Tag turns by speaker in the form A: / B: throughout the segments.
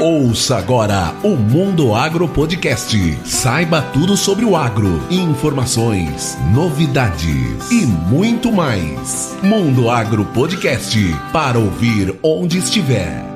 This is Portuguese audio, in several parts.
A: Ouça agora o Mundo Agro Podcast. Saiba tudo sobre o agro, informações, novidades e muito mais. Mundo Agro Podcast, para ouvir onde estiver.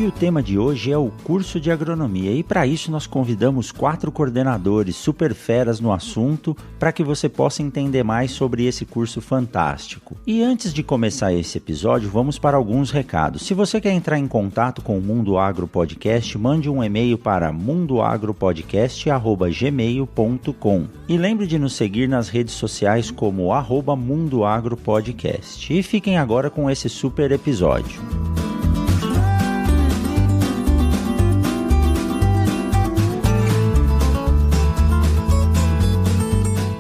B: O tema de hoje é o curso de agronomia e para isso nós convidamos 4 coordenadores super feras no assunto para que você possa entender mais sobre esse curso fantástico. E antes de começar esse episódio, vamos para alguns recados. Se você quer entrar em contato com o Mundo Agro Podcast, mande um e-mail para mundoagropodcast@gmail.com e lembre de nos seguir nas redes sociais como @mundoagropodcast. E fiquem agora com esse super episódio.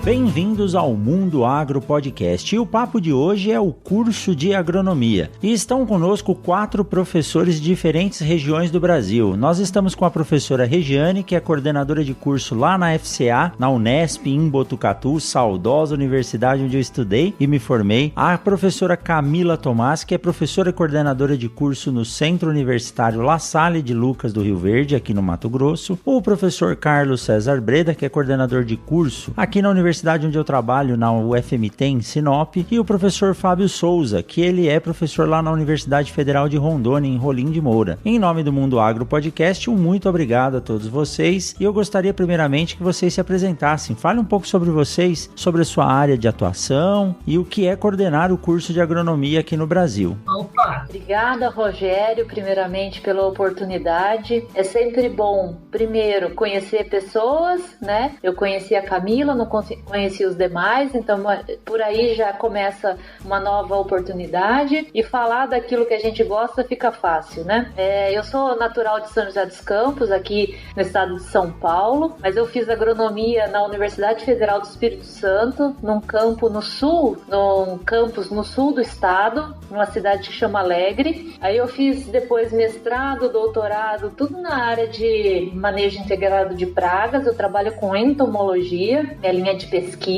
B: Bem-vindos ao Mundo Agro Podcast e o papo de hoje é o curso de agronomia. E estão conosco 4 professores de diferentes regiões do Brasil. Nós estamos com a professora Regiane, que é coordenadora de curso lá na FCA, na Unesp, em Botucatu, saudosa universidade onde eu estudei e me formei. A professora Camila Tomás, que é professora e coordenadora de curso no Centro Universitário La Salle de Lucas do Rio Verde, aqui no Mato Grosso. O professor Carlos César Breda, que é coordenador de curso aqui na Universidade onde eu trabalho, na UFMT, em Sinop, e o professor Fábio Souza, que ele é professor lá na Universidade Federal de Rondônia, em Rolim de Moura. Em nome do Mundo Agro Podcast, um muito obrigado a todos vocês, e eu gostaria primeiramente que vocês se apresentassem. Fale um pouco sobre vocês, sobre a sua área de atuação e o que é coordenar o curso de agronomia aqui no Brasil.
C: Opa! Obrigada, Rogério, primeiramente pela oportunidade. É sempre bom, primeiro, conhecer pessoas, né? Eu conheci a Camila, não conheci os demais, então por aí já começa uma nova oportunidade e falar daquilo que a gente gosta fica fácil, né? Eu sou natural de São José dos Campos, aqui no estado de São Paulo, mas eu fiz agronomia na Universidade Federal do Espírito Santo, num campus no sul do estado, numa cidade que chama Alegre. Aí eu fiz depois mestrado, doutorado, tudo na área de manejo integrado de pragas. Eu trabalho com entomologia, minha linha de pesquisa.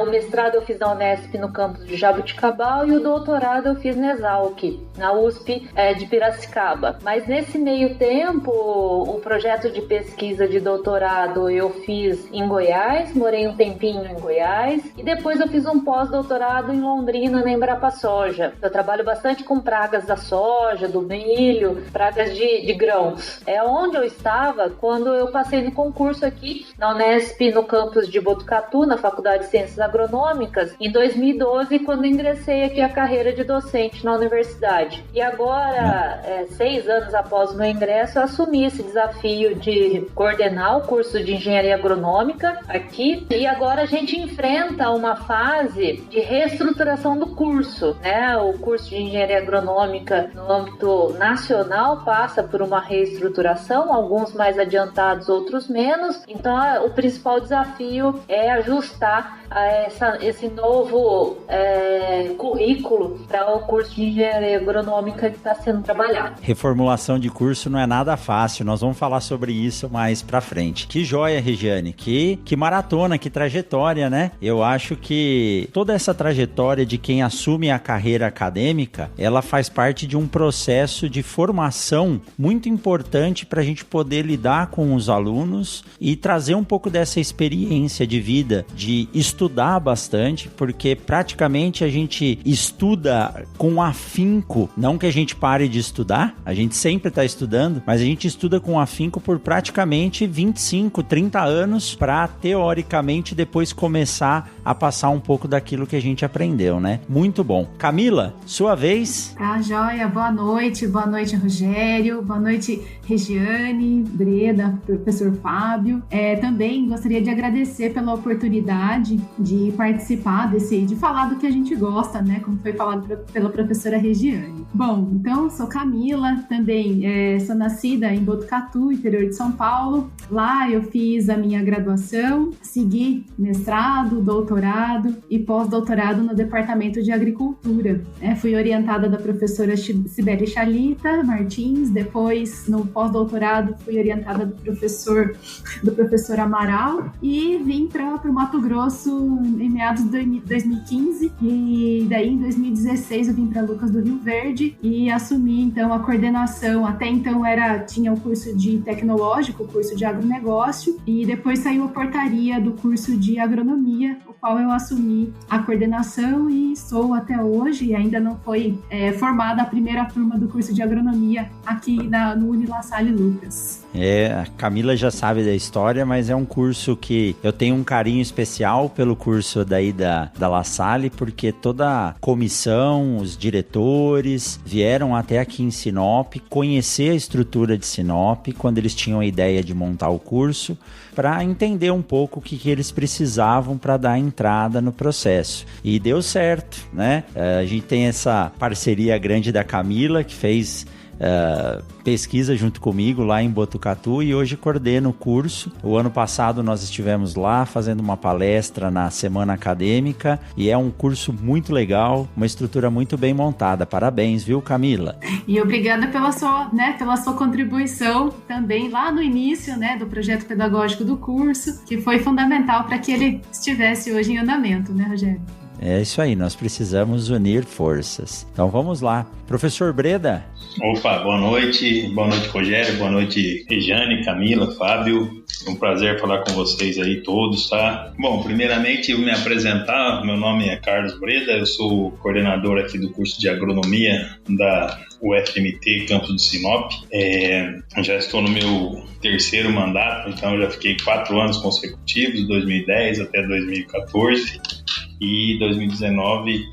C: O mestrado eu fiz na Unesp no campus de Jabuticabal e o doutorado eu fiz na Exalc, na USP de Piracicaba. Mas nesse meio tempo, o projeto de pesquisa de doutorado eu fiz em Goiás, morei um tempinho em Goiás e depois eu fiz um pós-doutorado em Londrina, na Embrapa Soja. Eu trabalho bastante com pragas da soja, do milho, pragas de grãos. É onde eu estava quando eu passei no concurso aqui na Unesp, no campus de Botucatu, na Faculdade de Ciências Agronômicas, em 2012, quando ingressei aqui a carreira de docente na universidade. E agora, 6 anos após o meu ingresso, eu assumi esse desafio de coordenar o curso de Engenharia Agronômica aqui. E agora a gente enfrenta uma fase de reestruturação do curso, né? O curso de Engenharia Agronômica no âmbito nacional passa por uma reestruturação, alguns mais adiantados, outros menos. Então, o principal desafio é ajustar esse novo currículo para o curso de Engenharia Agronômica que está sendo trabalhado.
B: Reformulação de curso não é nada fácil, nós vamos falar sobre isso mais pra frente. Que joia, Regiane, que maratona, que trajetória, né? Eu acho que toda essa trajetória de quem assume a carreira acadêmica, ela faz parte de um processo de formação muito importante para a gente poder lidar com os alunos e trazer um pouco dessa experiência de vida, de estudar bastante, porque praticamente a gente estuda com afinco, não que a gente pare de estudar, a gente sempre está estudando, mas a gente estuda com afinco por praticamente 25, 30 anos para teoricamente depois começar a passar um pouco daquilo que a gente aprendeu, né? Muito bom. Camila, sua vez.
D: Joia, boa noite, Rogério, boa noite, Regiane, Breda, professor Fábio. Também gostaria de agradecer pela oportunidade de participar de falar do que a gente gosta, né? Como foi falado pela professora Regiane. Bom, então, sou Camila, também sou nascida em Botucatu, interior de São Paulo. Lá eu fiz a minha graduação, segui mestrado, doutorado e pós-doutorado no Departamento de Agricultura. Fui orientada da professora Sibeli Chalita Martins, depois no pós-doutorado fui orientada do professor Amaral e vim para o Mato Grosso em meados de 2015 e daí em 2016 eu vim para Lucas do Rio Verde e assumi então a coordenação. Até então tinha o curso de tecnológico, o curso de agronegócio e depois saiu a portaria do curso de agronomia, o qual eu assumi a coordenação e estou até hoje. E ainda não foi formada a primeira turma do curso de agronomia aqui no Unila Salle Lucas.
B: A Camila já sabe da história, mas é um curso que eu tenho um carinho especial pelo curso daí da La Salle, porque toda a comissão, os diretores vieram até aqui em Sinop conhecer a estrutura de Sinop quando eles tinham a ideia de montar o curso, para entender um pouco o que eles precisavam para dar entrada no processo. E deu certo, né? A gente tem essa parceria grande da Camila, que fez pesquisa junto comigo lá em Botucatu e hoje coordena o curso. O ano passado nós estivemos lá fazendo uma palestra na Semana Acadêmica e é um curso muito legal, uma estrutura muito bem montada. Parabéns, viu, Camila?
D: E obrigada pela sua contribuição também lá no início, né, do projeto pedagógico do curso, que foi fundamental para que ele estivesse hoje em andamento, né, Rogério?
B: É isso aí, nós precisamos unir forças. Então vamos lá. Professor Breda.
E: Opa, boa noite, Rogério, boa noite, Regiane, Camila, Fábio. É um prazer falar com vocês aí todos, tá? Bom, primeiramente eu me apresentar, meu nome é Carlos Breda, eu sou coordenador aqui do curso de agronomia da UFMT Campus de Sinop. Já estou no meu terceiro mandato, então eu já fiquei 4 anos consecutivos, 2010 até 2014. E 2019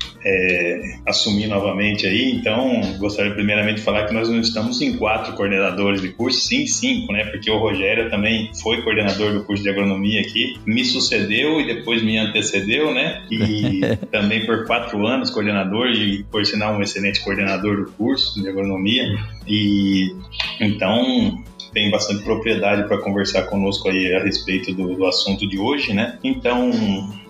E: assumi novamente aí, então gostaria primeiramente de falar que nós não estamos em 4 coordenadores de curso, sim 5, né? Porque o Rogério também foi coordenador do curso de agronomia aqui, me sucedeu e depois me antecedeu, né? E também por 4 anos coordenador e por sinal um excelente coordenador do curso de agronomia. E então tem bastante propriedade para conversar conosco aí a respeito do assunto de hoje, né? Então,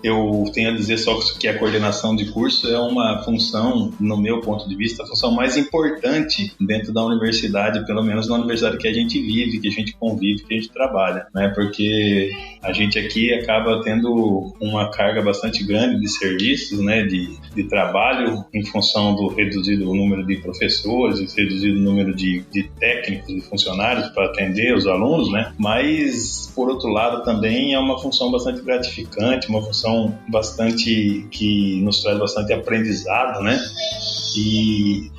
E: eu tenho a dizer só que a coordenação de curso é uma função, no meu ponto de vista, a função mais importante dentro da universidade, pelo menos na universidade que a gente vive, que a gente convive, que a gente trabalha, né? Porque a gente aqui acaba tendo uma carga bastante grande de serviços, né? De trabalho, em função do reduzido número de professores, reduzido número de técnicos e funcionários para atender os alunos, né? Mas, por outro lado, também é uma função bastante gratificante, uma função bastante que nos traz bastante aprendizado, né? E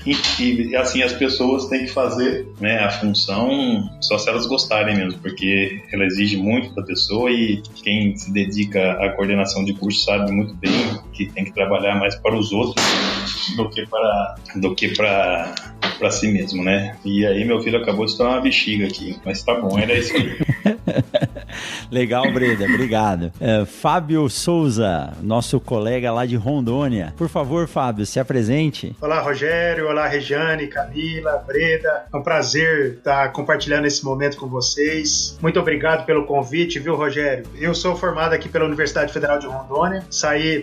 E: assim, as pessoas têm que fazer, né, a função só se elas gostarem mesmo, porque ela exige muito da pessoa e quem se dedica à coordenação de curso sabe muito bem que tem que trabalhar mais para os outros do que para si mesmo, né? E aí meu filho acabou de estourar uma bexiga aqui, mas tá bom, era isso aí.
B: Legal, Breda, obrigado. Fábio Souza, nosso colega lá de Rondônia. Por favor, Fábio, se apresente.
F: Olá, Rogério. Olá, Regiane, Camila, Breda. É um prazer estar compartilhando esse momento com vocês. Muito obrigado pelo convite, viu, Rogério? Eu sou formado aqui pela Universidade Federal de Rondônia.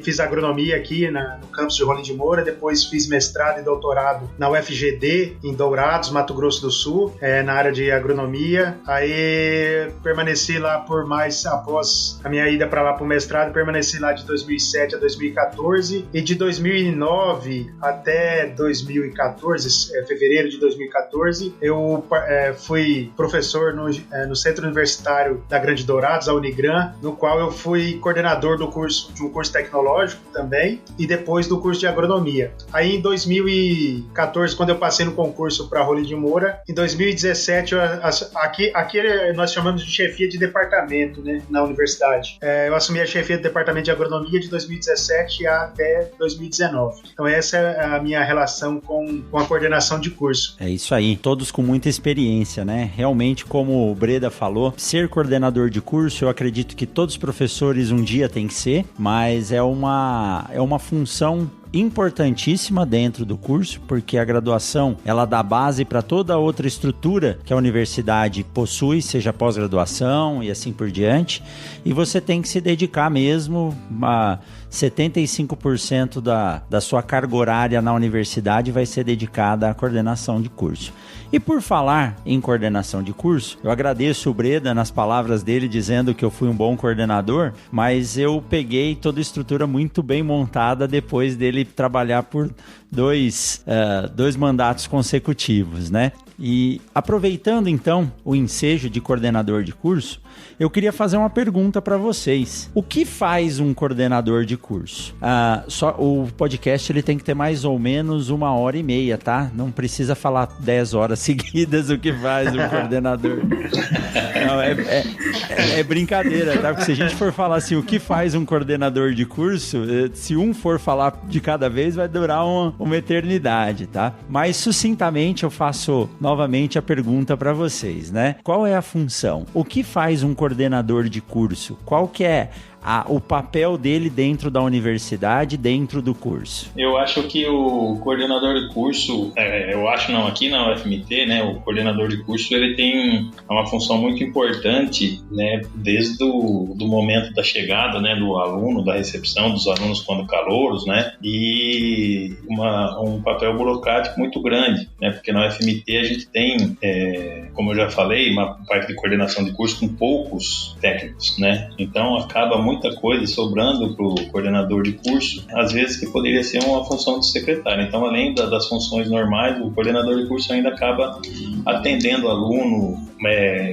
F: Fiz agronomia aqui no campus de Rolim de Moura, depois fiz mestrado e doutorado na UFGD, em Dourados, Mato Grosso do Sul, na área de agronomia. Aí permaneci lá após a minha ida para lá para o mestrado, permaneci lá de 2007 a 2014 e de 2009 até 2014, fevereiro de 2014, eu fui professor no Centro Universitário da Grande Dourados, a Unigran, no qual eu fui coordenador de um curso tecnológico também e depois do curso de agronomia. Aí em 2014, quando eu passei no concurso para Rolim de Moura, em 2017, aqui nós chamamos de chefia de departamento, momento, né, na universidade. Eu assumi a chefia do Departamento de Agronomia de 2017 até 2019. Então essa é a minha relação com a coordenação de curso.
B: É isso aí, todos com muita experiência, né? Realmente, como o Breda falou, ser coordenador de curso, eu acredito que todos os professores um dia têm que ser, mas é uma função importantíssima dentro do curso, porque a graduação, ela dá base para toda outra estrutura que a universidade possui, seja pós-graduação e assim por diante, e você tem que se dedicar mesmo a 75% da sua carga horária na universidade vai ser dedicada à coordenação de curso. E por falar em coordenação de curso, eu agradeço o Breda nas palavras dele dizendo que eu fui um bom coordenador, mas eu peguei toda a estrutura muito bem montada depois dele trabalhar por dois mandatos consecutivos, né? E aproveitando então o ensejo de coordenador de curso, eu queria fazer uma pergunta para vocês. O que faz um coordenador de curso? O podcast ele tem que ter mais ou menos 1h30, tá? Não precisa falar 10 horas seguidas o que faz um coordenador. Não, é brincadeira, tá? Porque se a gente for falar assim, o que faz um coordenador de curso, se um for falar de cada vez, vai durar uma eternidade, tá? Mas sucintamente eu faço novamente a pergunta para vocês, né? Qual é a função? O que faz um coordenador de curso? Qual que é o papel dele dentro da universidade, dentro do curso?
E: Eu acho que o coordenador de curso, aqui na UFMT, né, o coordenador de curso, ele tem uma função muito importante, né, desde do momento da chegada, né, do aluno, da recepção dos alunos quando calouros, né, e um papel burocrático muito grande, né, porque na UFMT a gente tem, como eu já falei, uma parte de coordenação de curso com poucos técnicos, né, então acaba muita coisa sobrando para o coordenador de curso, às vezes que poderia ser uma função do secretário. Então, além das funções normais, o coordenador de curso ainda acaba atendendo o aluno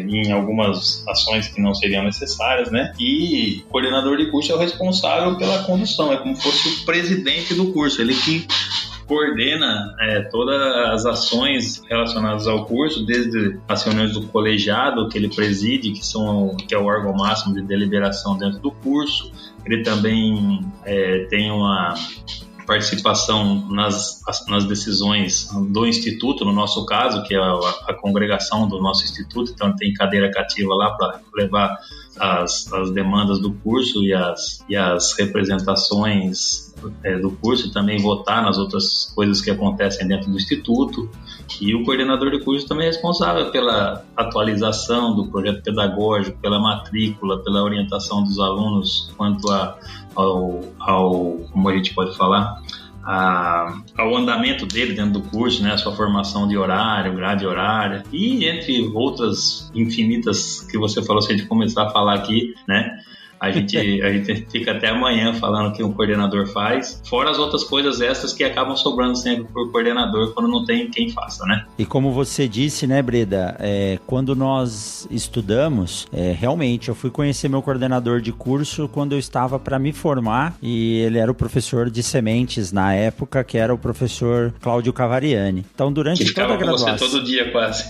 E: em algumas ações que não seriam necessárias, né? E o coordenador de curso é o responsável pela condução, é como se fosse o presidente do curso, ele que coordena todas as ações relacionadas ao curso, desde as reuniões do colegiado que ele preside, que é o órgão máximo de deliberação dentro do curso. Ele também tem uma participação nas decisões do Instituto, no nosso caso, que é a congregação do nosso Instituto, então tem cadeira cativa lá para levar as demandas do curso e as representações do curso, e também votar nas outras coisas que acontecem dentro do Instituto. E o coordenador de curso também é responsável pela atualização do projeto pedagógico, pela matrícula, pela orientação dos alunos quanto ao como a gente pode falar, ao andamento dele dentro do curso, né, a sua formação de horário, grade horária, e entre outras infinitas que você falou, se a gente começar a falar aqui, né, a gente fica até amanhã falando o que um coordenador faz, fora as outras coisas extras que acabam sobrando sempre por coordenador quando não tem quem faça, né?
B: E como você disse, né, Breda, quando nós estudamos, realmente eu fui conhecer meu coordenador de curso quando eu estava para me formar, e ele era o professor de sementes na época, que era o professor Cláudio Cavariani. Então, durante toda a graduação...
E: Você todo dia quase.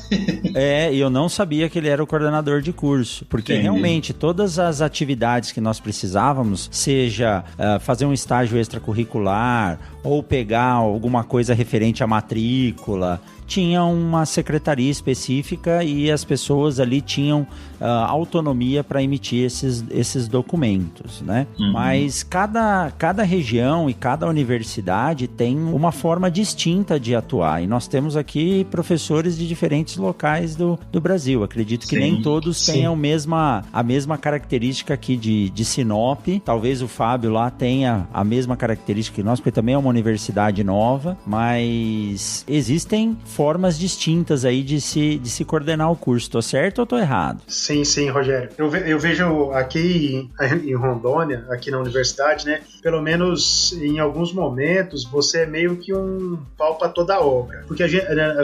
B: E eu não sabia que ele era o coordenador de curso, porque realmente todas as atividades que nós precisávamos, seja fazer um estágio extracurricular ou pegar alguma coisa referente à matrícula, tinha uma secretaria específica e as pessoas ali tinham autonomia para emitir esses documentos, né? Uhum. Mas cada região e cada universidade tem uma forma distinta de atuar, e nós temos aqui professores de diferentes locais do Brasil. Acredito que nem todos tenham a mesma característica aqui de Sinop. Talvez o Fábio lá tenha a mesma característica que nós, porque também é uma universidade nova, mas existem formas distintas aí de se coordenar o curso. Tô certo ou tô errado?
F: Sim, Rogério. Eu vejo aqui em Rondônia, aqui na universidade, né? Pelo menos em alguns momentos, você é meio que um pau para toda a obra. Porque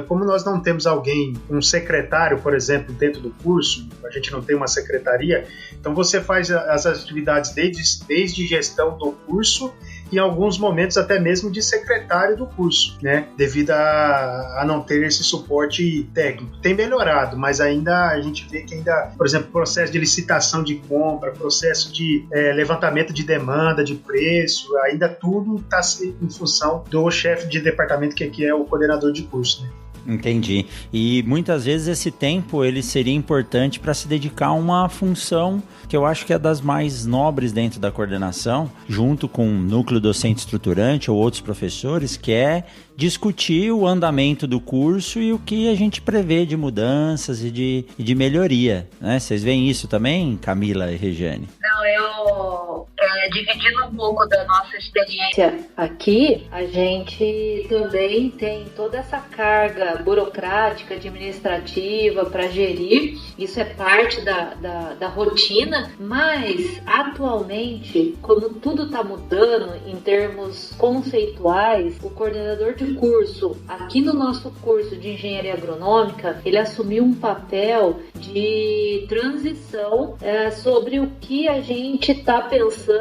F: como nós não temos alguém, um secretário, por exemplo, dentro do curso, a gente não tem uma secretaria, então você faz as atividades desde gestão do curso em alguns momentos até mesmo de secretário do curso, né? Devido a não ter esse suporte técnico. Tem melhorado, mas ainda a gente vê que ainda, por exemplo, processo de licitação de compra, processo de levantamento de demanda, de preço, ainda tudo está em função do chefe de departamento, que aqui é o coordenador de curso, né?
B: Entendi. E muitas vezes esse tempo ele seria importante para se dedicar a uma função que eu acho que é das mais nobres dentro da coordenação, junto com o núcleo docente estruturante ou outros professores, que é discutir o andamento do curso e o que a gente prevê de mudanças e de melhoria, né? Vocês veem isso também, Camila e Regiane?
C: Não, eu dividindo um pouco da nossa experiência aqui, a gente também tem toda essa carga burocrática, administrativa para gerir, isso é parte da rotina, mas atualmente, como tudo está mudando em termos conceituais, o coordenador de curso, aqui no nosso curso de Engenharia Agronômica, ele assumiu um papel de transição sobre o que a gente está pensando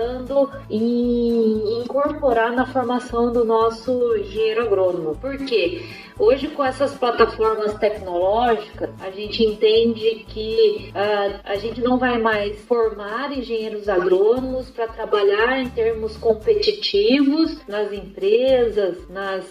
C: em incorporar na formação do nosso engenheiro agrônomo. Por quê? Hoje, com essas plataformas tecnológicas, a gente entende que a gente não vai mais formar engenheiros agrônomos para trabalhar em termos competitivos nas empresas, nas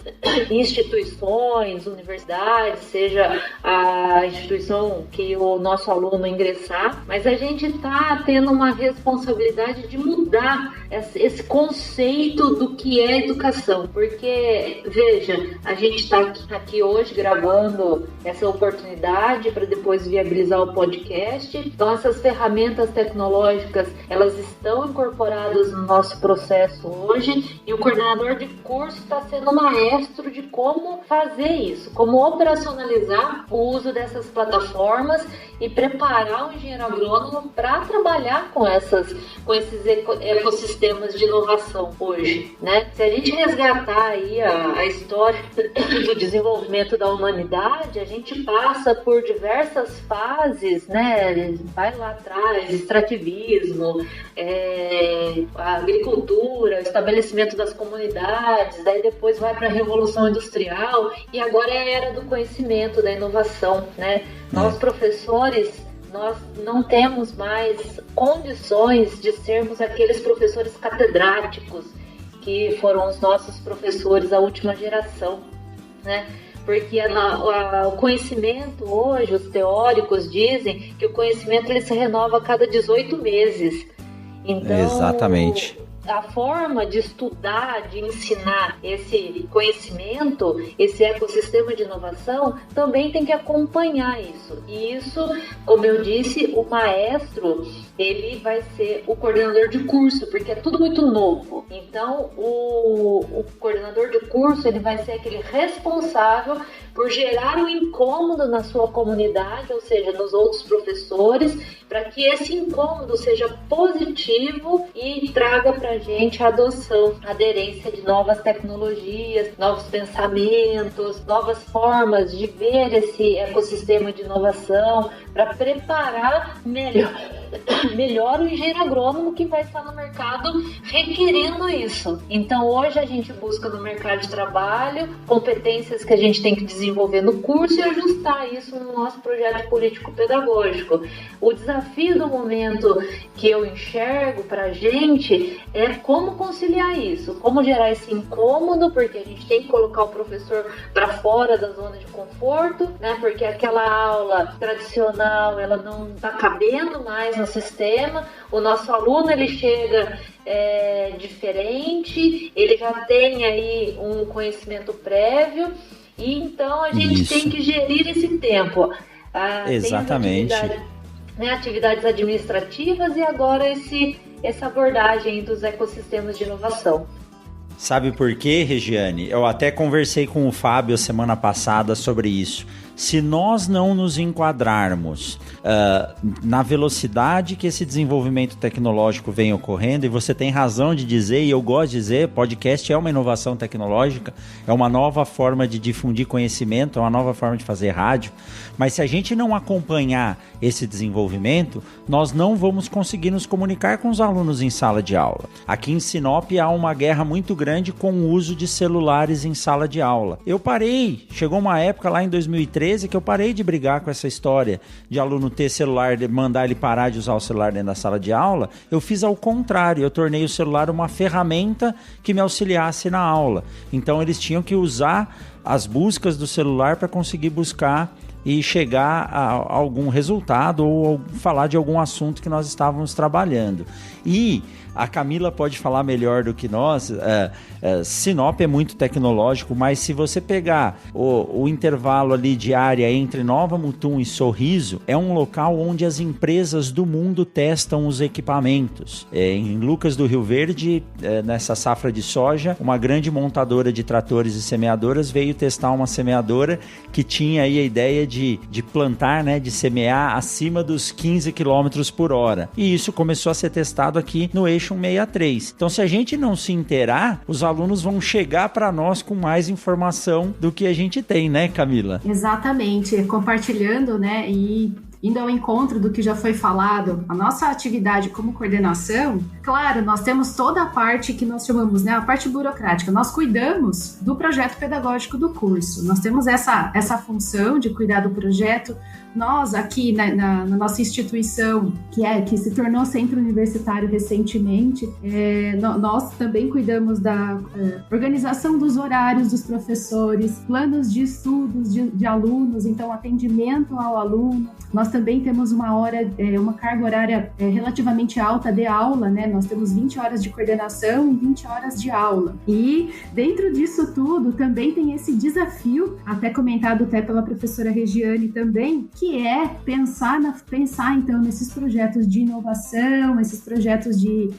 C: instituições, universidades, seja a instituição que o nosso aluno ingressar, mas a gente está tendo uma responsabilidade de mudar esse conceito do que é educação, porque, veja, a gente está aqui hoje gravando essa oportunidade para depois viabilizar o podcast. Então essas ferramentas tecnológicas, elas estão incorporadas no nosso processo hoje e o coordenador de curso está sendo maestro de como fazer isso, como operacionalizar o uso dessas plataformas e preparar o engenheiro agrônomo para trabalhar com esses ecossistemas de inovação hoje, né? Se a gente resgatar aí a história do desenvolvimento da humanidade, a gente passa por diversas fases, né? Vai lá atrás, extrativismo, a agricultura, o estabelecimento das comunidades, daí depois vai para a Revolução Industrial e agora é a era do conhecimento, da inovação, né? Nós, professores, nós não temos mais condições de sermos aqueles professores catedráticos que foram os nossos professores da última geração, né? Porque o conhecimento hoje, os teóricos dizem que o conhecimento ele se renova a cada 18 meses. Então,
B: exatamente.
C: A forma de estudar, de ensinar esse conhecimento, esse ecossistema de inovação, também tem que acompanhar isso. E isso, como eu disse, o maestro, ele vai ser o coordenador de curso, porque é tudo muito novo. Então, o coordenador de curso, ele vai ser aquele responsável por gerar um incômodo na sua comunidade, ou seja, nos outros professores, para que esse incômodo seja positivo e traga para a gente a adoção, a aderência de novas tecnologias, novos pensamentos, novas formas de ver esse ecossistema de inovação, para preparar melhor o engenheiro agrônomo que vai estar no mercado requerendo isso. Então, hoje a gente busca no mercado de trabalho competências que a gente tem que desenvolver no curso e ajustar isso no nosso projeto político-pedagógico. O desafio do momento que eu enxergo para a gente é como conciliar isso, como gerar esse incômodo, porque a gente tem que colocar o professor para fora da zona de conforto, né? Porque aquela aula tradicional, ela não está cabendo mais no sistema. O nosso aluno, ele chega diferente, ele já tem aí um conhecimento prévio, e então a gente tem que gerir esse tempo.
B: Exatamente.
C: Atividades administrativas e agora essa abordagem dos ecossistemas de inovação.
B: Sabe por quê, Regiane? Eu até conversei com o Fábio semana passada sobre isso. se nós não nos enquadrarmos na velocidade que esse desenvolvimento tecnológico vem ocorrendo, e você tem razão de dizer, e eu gosto de dizer, podcast é uma inovação tecnológica, é uma nova forma de difundir conhecimento, é uma nova forma de fazer rádio, mas se a gente não acompanhar esse desenvolvimento, nós não vamos conseguir nos comunicar com os alunos em sala de aula. Aqui em Sinop há uma guerra muito grande com o uso de celulares em sala de aula. Chegou uma época lá em 2013 que eu parei de brigar com essa história de aluno ter celular, de mandar ele parar de usar o celular dentro da sala de aula. Eu fiz ao contrário, eu tornei o celular uma ferramenta que me auxiliasse na aula. Então eles tinham que usar as buscas do celular para conseguir buscar e chegar a algum resultado ou falar de algum assunto que nós estávamos trabalhando. E a Camila pode falar melhor do que nós, Sinop é muito tecnológico, mas se você pegar o intervalo ali de área entre Nova Mutum e Sorriso, é um local onde as empresas do mundo testam os equipamentos. Em Lucas do Rio Verde, nessa safra de soja, uma grande montadora de tratores e semeadoras veio testar uma semeadora que tinha aí a ideia de plantar, né, de semear acima dos 15 km por hora. E isso começou a ser testado aqui no eixo 163. Então, se a gente não se inteirar, os alunos vão chegar para nós com mais informação do que a gente tem, né, Camila?
D: Exatamente. Compartilhando, né, e indo ao encontro do que já foi falado, a nossa atividade como coordenação, claro, nós temos toda a parte que nós chamamos, né, a parte burocrática. Nós cuidamos do projeto pedagógico do curso. Nós temos essa função de cuidar do projeto. Nós aqui na nossa instituição, que se tornou centro universitário recentemente, nós também cuidamos da organização dos horários dos professores, planos de estudos de alunos, então atendimento ao aluno. Nós também temos uma carga horária relativamente alta de aula, né? Nós temos 20 horas de coordenação e 20 horas de aula. E dentro disso tudo também tem esse desafio, até comentado até pela professora Regiane também, que é pensar então nesses projetos de inovação, esses projetos de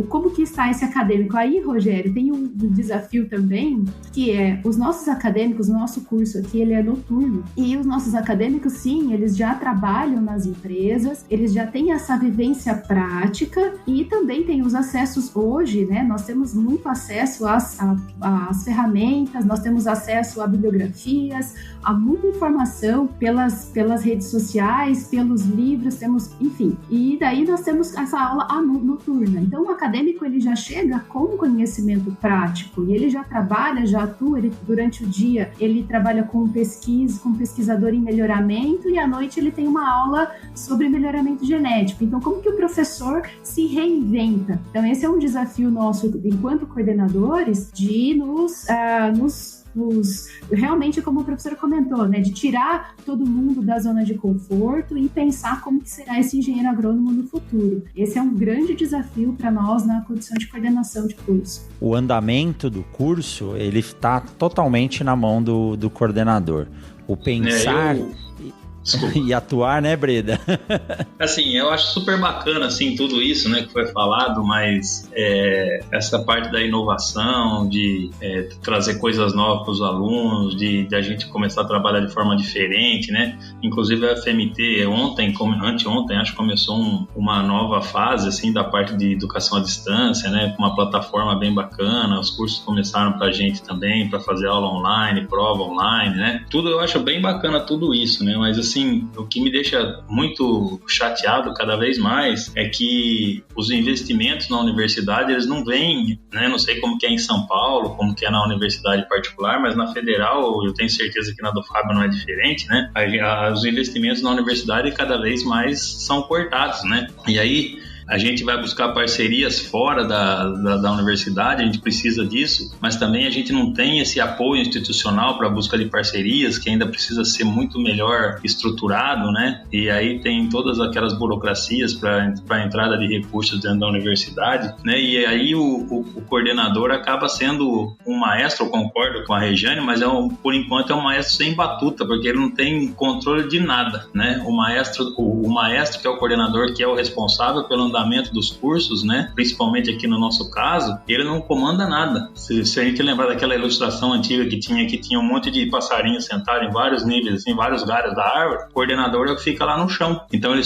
D: como que está esse acadêmico. Aí, Rogério, tem um desafio também, que é os nossos acadêmicos, o nosso curso aqui, ele é noturno, e os nossos acadêmicos, sim, eles já trabalham nas empresas, eles já têm essa vivência prática e também têm os acessos hoje, né? Nós temos muito acesso às ferramentas, nós temos acesso a bibliografias, a muita informação pelas redes sociais, pelos livros, enfim. E daí nós temos essa aula noturna. Então o acadêmico ele já chega com conhecimento prático e ele já trabalha, já atua, durante o dia ele trabalha com pesquisador em melhoramento e à noite ele tem uma aula sobre melhoramento genético. Então como que o professor se reinventa? Então esse é um desafio nosso enquanto coordenadores de realmente, como o professor comentou, né, de tirar todo mundo da zona de conforto e pensar como que será esse engenheiro agrônomo no futuro. Esse é um grande desafio para nós na condição de coordenação de curso.
B: O andamento do curso, ele está totalmente na mão do coordenador. O pensar... Desculpa. E atuar, né, Breda?
E: Assim, eu acho super bacana, assim, tudo isso, né, que foi falado, mas essa parte da inovação, de trazer coisas novas para os alunos, de a gente começar a trabalhar de forma diferente, né? Inclusive a FMT, anteontem, acho que começou uma nova fase, assim, da parte de educação à distância, né, com uma plataforma bem bacana, os cursos começaram para a gente também, para fazer aula online, prova online, né? Tudo, eu acho bem bacana tudo isso, né? Mas, assim, o que me deixa muito chateado cada vez mais é que os investimentos na universidade, eles não vêm, né? Não sei como que é em São Paulo, como que é na universidade particular, mas na federal, eu tenho certeza que na do Fábio não é diferente, né? Os investimentos na universidade cada vez mais são cortados, né? E aí a gente vai buscar parcerias fora da universidade, a gente precisa disso, mas também a gente não tem esse apoio institucional para a busca de parcerias, que ainda precisa ser muito melhor estruturado, né? E aí tem todas aquelas burocracias para a entrada de recursos dentro da universidade, né? E aí o coordenador acaba sendo um maestro, eu concordo com a Regiane, mas por enquanto é um maestro sem batuta, porque ele não tem controle de nada, né? O maestro que é o coordenador, que é o responsável pelo andamento dos cursos, né? Principalmente aqui no nosso caso, ele não comanda nada. Se a gente lembrar daquela ilustração antiga que tinha um monte de passarinhos sentados em vários níveis, assim, vários galhos da árvore, o coordenador é o que fica lá no chão. Então ele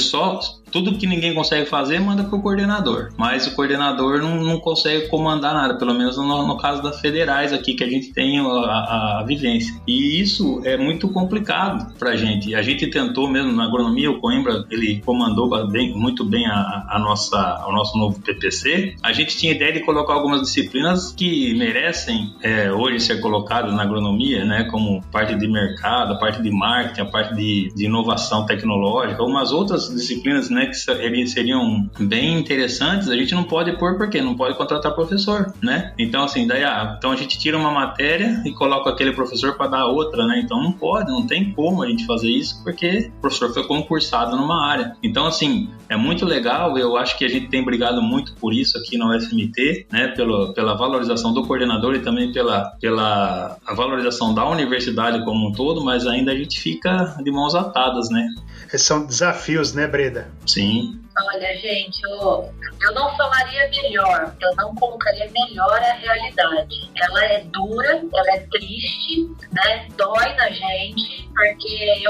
E: tudo que ninguém consegue fazer, manda pro coordenador. Mas o coordenador não consegue comandar nada, pelo menos no caso das federais aqui, que a gente tem a vivência. E isso é muito complicado pra gente. A gente tentou mesmo na agronomia, o Coimbra, ele comandou muito bem o nosso novo PPC. A gente tinha ideia de colocar algumas disciplinas que merecem hoje ser colocadas na agronomia, né, como parte de mercado, a parte de marketing, a parte de inovação tecnológica, umas outras disciplinas, né, que seriam bem interessantes. A gente não pode pôr porque não pode contratar professor, né? Então assim, então a gente tira uma matéria e coloca aquele professor para dar outra, né? Então não tem como a gente fazer isso porque o professor foi concursado numa área. Então assim, é muito legal, eu acho que a gente tem brigado muito por isso aqui na UFMT, né? Pela valorização do coordenador e também pela valorização da universidade como um todo, mas ainda a gente fica de mãos atadas, né?
F: São desafios, né, Breda?
E: Sim.
C: Olha, gente, eu não falaria melhor, eu não colocaria melhor a realidade. Ela é dura, ela é triste, né? Dói na gente, porque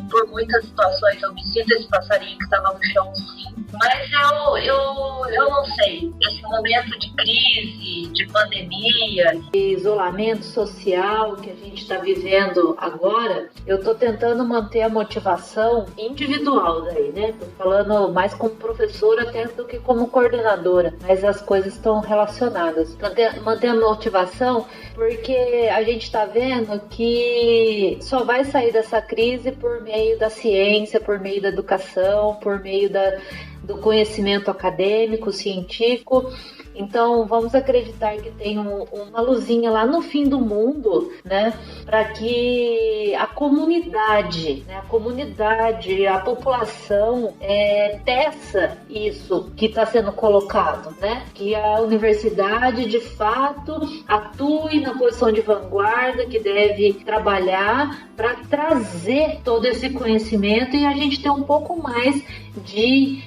C: por muitas situações eu me sinto esse passarinho que estava no chão, sim. Mas eu não sei, esse momento de crise, de pandemia, de isolamento social que a gente está vivendo agora, eu estou tentando manter a motivação individual daí, né? Tô falando mais como professora até do que como coordenadora, mas as coisas estão relacionadas. Manter a motivação porque a gente está vendo que só vai sair dessa crise por meio da ciência, por meio da educação, por meio do conhecimento acadêmico, científico. Então, vamos acreditar que tem uma luzinha lá no fim do mundo, né? Para que a comunidade, a população peça isso que está sendo colocado, né? Que a universidade, de fato, atue na posição de vanguarda, que deve trabalhar para trazer todo esse conhecimento e a gente ter um pouco mais de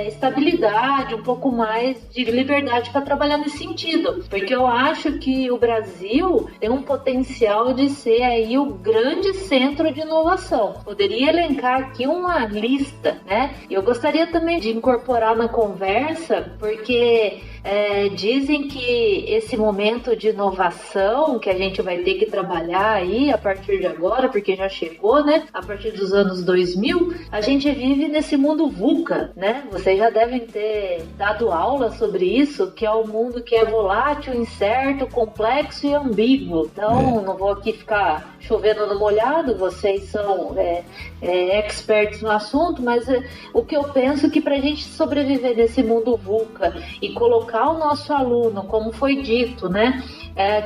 C: estabilidade, um pouco mais de liberdade para trabalhar nesse sentido, porque eu acho que o Brasil tem um potencial de ser aí o grande centro de inovação. Poderia elencar aqui uma lista, né? Eu gostaria também de incorporar na conversa, porque dizem que esse momento de inovação que a gente vai ter que trabalhar aí a partir de agora, porque já chegou, né? A partir dos anos 2000, a gente vive nesse mundo VUCA, né? Vocês já devem ter dado aula sobre isso, que é um mundo que é volátil, incerto, complexo e ambíguo. Então, não vou aqui ficar chovendo no molhado, vocês são experts no assunto, mas o que eu penso é que para a gente sobreviver nesse mundo VUCA e colocar o nosso aluno, como foi dito, né,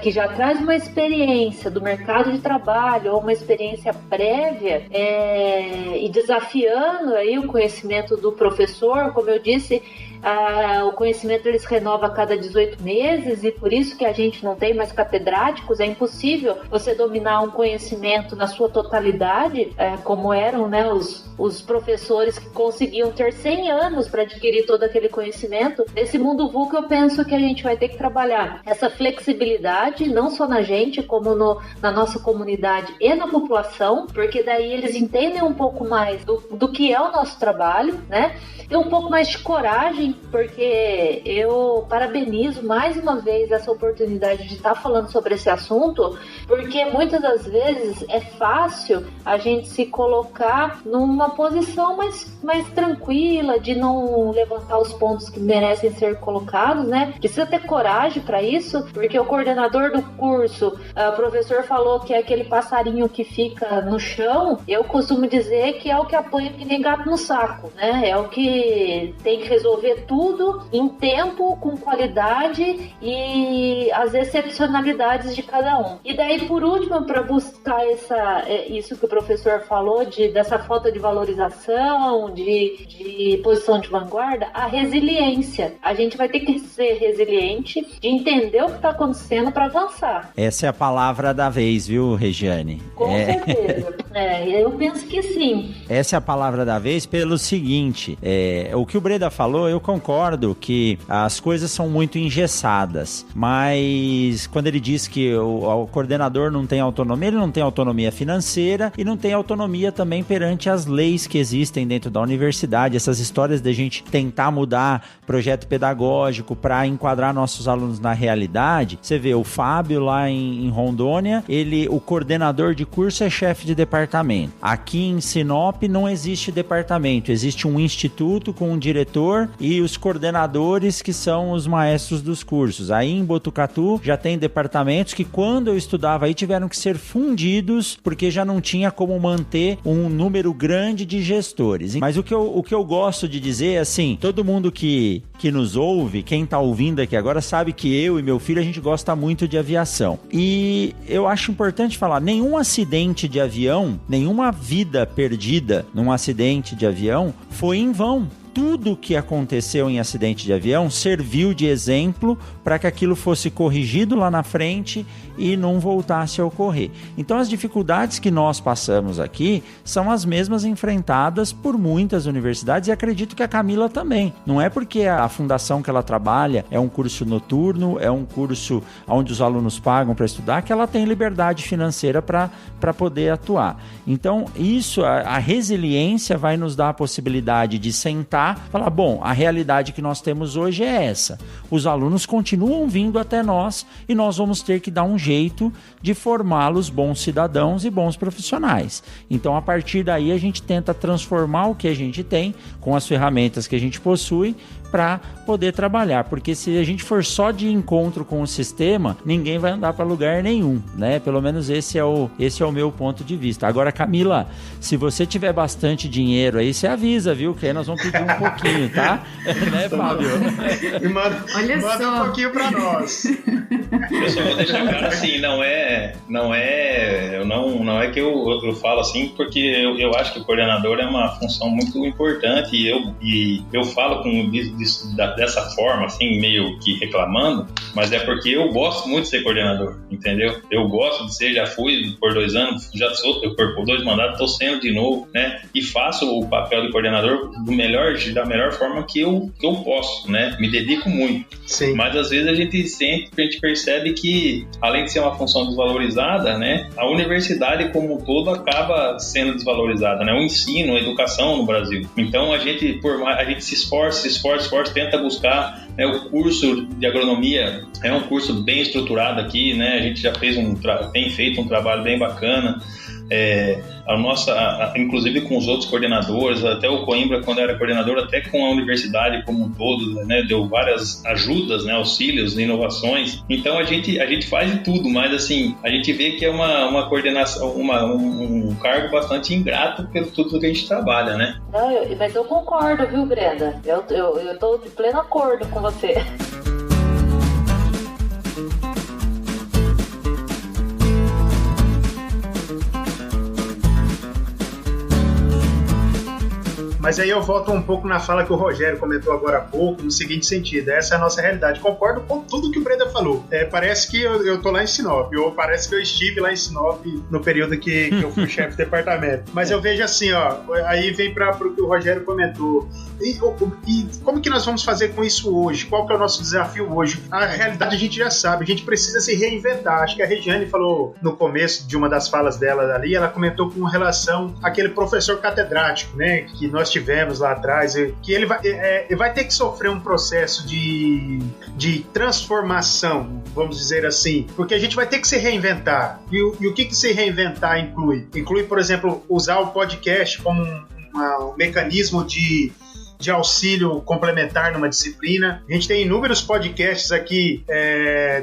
C: que já traz uma experiência do mercado de trabalho ou uma experiência prévia e desafiando aí o conhecimento do professor, como eu disse, o conhecimento ele se renova a cada 18 meses e por isso que a gente não tem mais catedráticos. É impossível você dominar um conhecimento na sua totalidade, como eram, né, os professores que conseguiam ter 100 anos para adquirir todo aquele conhecimento. Nesse mundo VUCA eu penso que a gente vai ter que trabalhar essa flexibilidade, não só na gente, como na nossa comunidade e na população, porque daí eles entendem um pouco mais do que é o nosso trabalho, né? E um pouco mais de coragem, porque eu parabenizo mais uma vez essa oportunidade de estar falando sobre esse assunto, porque muitas das vezes é fácil a gente se colocar numa posição mais tranquila, de não levantar os pontos que merecem ser colocados, né? Precisa ter coragem para isso, porque o coordenador do curso, o professor falou que é aquele passarinho que fica no chão. Eu costumo dizer que é o que apanha que nem gato no saco, né? É o que tem que resolver tudo em tempo, com qualidade e as excepcionalidades de cada um. E daí, por último, para buscar isso que o professor falou, dessa falta de valorização, de posição de vanguarda, a resiliência. A gente vai ter que que ser resiliente, de entender o que está acontecendo para avançar.
B: Essa é a palavra da vez, viu, Regiane?
C: Com certeza. Eu penso que sim.
B: Essa é a palavra da vez pelo seguinte, o que o Breda falou, eu concordo que as coisas são muito engessadas, mas quando ele diz que o coordenador não tem autonomia, ele não tem autonomia financeira e não tem autonomia também perante as leis que existem dentro da universidade, essas histórias de a gente tentar mudar projeto pedagógico para enquadrar nossos alunos na realidade. Você vê, o Fábio lá em Rondônia, o coordenador de curso é chefe de departamento. Aqui em Sinop não existe departamento, existe um instituto com um diretor e os coordenadores que são os maestros dos cursos. Aí em Botucatu já tem departamentos que quando eu estudava aí tiveram que ser fundidos porque já não tinha como manter um número grande de gestores. Mas o que eu gosto de dizer é assim, todo mundo que nos ouve, quem tá ouvindo aqui agora sabe que eu e meu filho a gente gosta muito de aviação. E eu acho importante falar, nenhum acidente de avião, nenhuma vida perdida num acidente de avião foi em vão. Tudo que aconteceu em acidente de avião serviu de exemplo para que aquilo fosse corrigido lá na frente e não voltasse a ocorrer. Então as dificuldades que nós passamos aqui são as mesmas enfrentadas por muitas universidades e acredito que a Camila também. Não é porque a fundação que ela trabalha é um curso noturno, é um curso onde os alunos pagam para estudar, que ela tem liberdade financeira para poder atuar. Então isso, a resiliência vai nos dar a possibilidade de sentar, falar, bom, a realidade que nós temos hoje é essa. Os alunos continuam vindo até nós e nós vamos ter que dar um jeito de formá-los bons cidadãos e bons profissionais. Então, a partir daí, a gente tenta transformar o que a gente tem com as ferramentas que a gente possui para poder trabalhar, porque se a gente for só de encontro com o sistema, ninguém vai andar para lugar nenhum, né? Pelo menos esse é o meu ponto de vista. Agora, Camila, se você tiver bastante dinheiro aí, você avisa, viu? Que aí nós vamos pedir um pouquinho, tá? Né, Fábio?
F: Manda um pouquinho para nós.
E: Eu só vou deixar claro assim, não é que eu falo assim, porque eu acho que o coordenador é uma função muito importante e eu falo dessa forma, assim, meio que reclamando, mas é porque eu gosto muito de ser coordenador, entendeu? Eu gosto de ser, já fui por 2 anos, já sou por 2 mandatos, estou sendo de novo, né? E faço o papel de coordenador da melhor forma que eu posso, né? Me dedico muito.
F: Sim.
E: Mas às vezes a gente percebe que, além de ser uma função desvalorizada, né? A universidade como um todo acaba sendo desvalorizada, né? O ensino, a educação no Brasil. Então a gente se esforça, tenta buscar, né, o curso de agronomia é um curso bem estruturado aqui, né? A gente já tem feito um trabalho bem bacana. Inclusive com os outros coordenadores, até o Coimbra, quando era coordenador, até com a universidade como um todo, né, deu várias ajudas, né, auxílios, inovações. Então a gente faz de tudo, mas assim, a gente vê que é uma coordenação, um cargo bastante ingrato pelo tudo que a gente trabalha, né?
C: Não, mas eu concordo, viu, Brenda? Eu tô de pleno acordo com você.
F: Mas aí eu volto um pouco na fala que o Rogério comentou agora há pouco, no seguinte sentido, essa é a nossa realidade. Concordo com tudo que o Breda falou. Parece que eu tô lá em Sinop, ou parece que eu estive lá em Sinop no período que eu fui chefe de departamento. Mas eu vejo assim, ó, aí vem para o que o Rogério comentou. E como que nós vamos fazer com isso hoje? Qual que é o nosso desafio hoje? A realidade a gente já sabe, a gente precisa se reinventar. Acho que a Regiane falou no começo de uma das falas dela ali, ela comentou com relação àquele professor catedrático, né, que nós tivemos lá atrás, que ele vai ter que sofrer um processo de transformação, vamos dizer assim, porque a gente vai ter que se reinventar. E o que se reinventar inclui? Inclui, por exemplo, usar o podcast como um mecanismo de auxílio complementar numa disciplina. A gente tem inúmeros podcasts aqui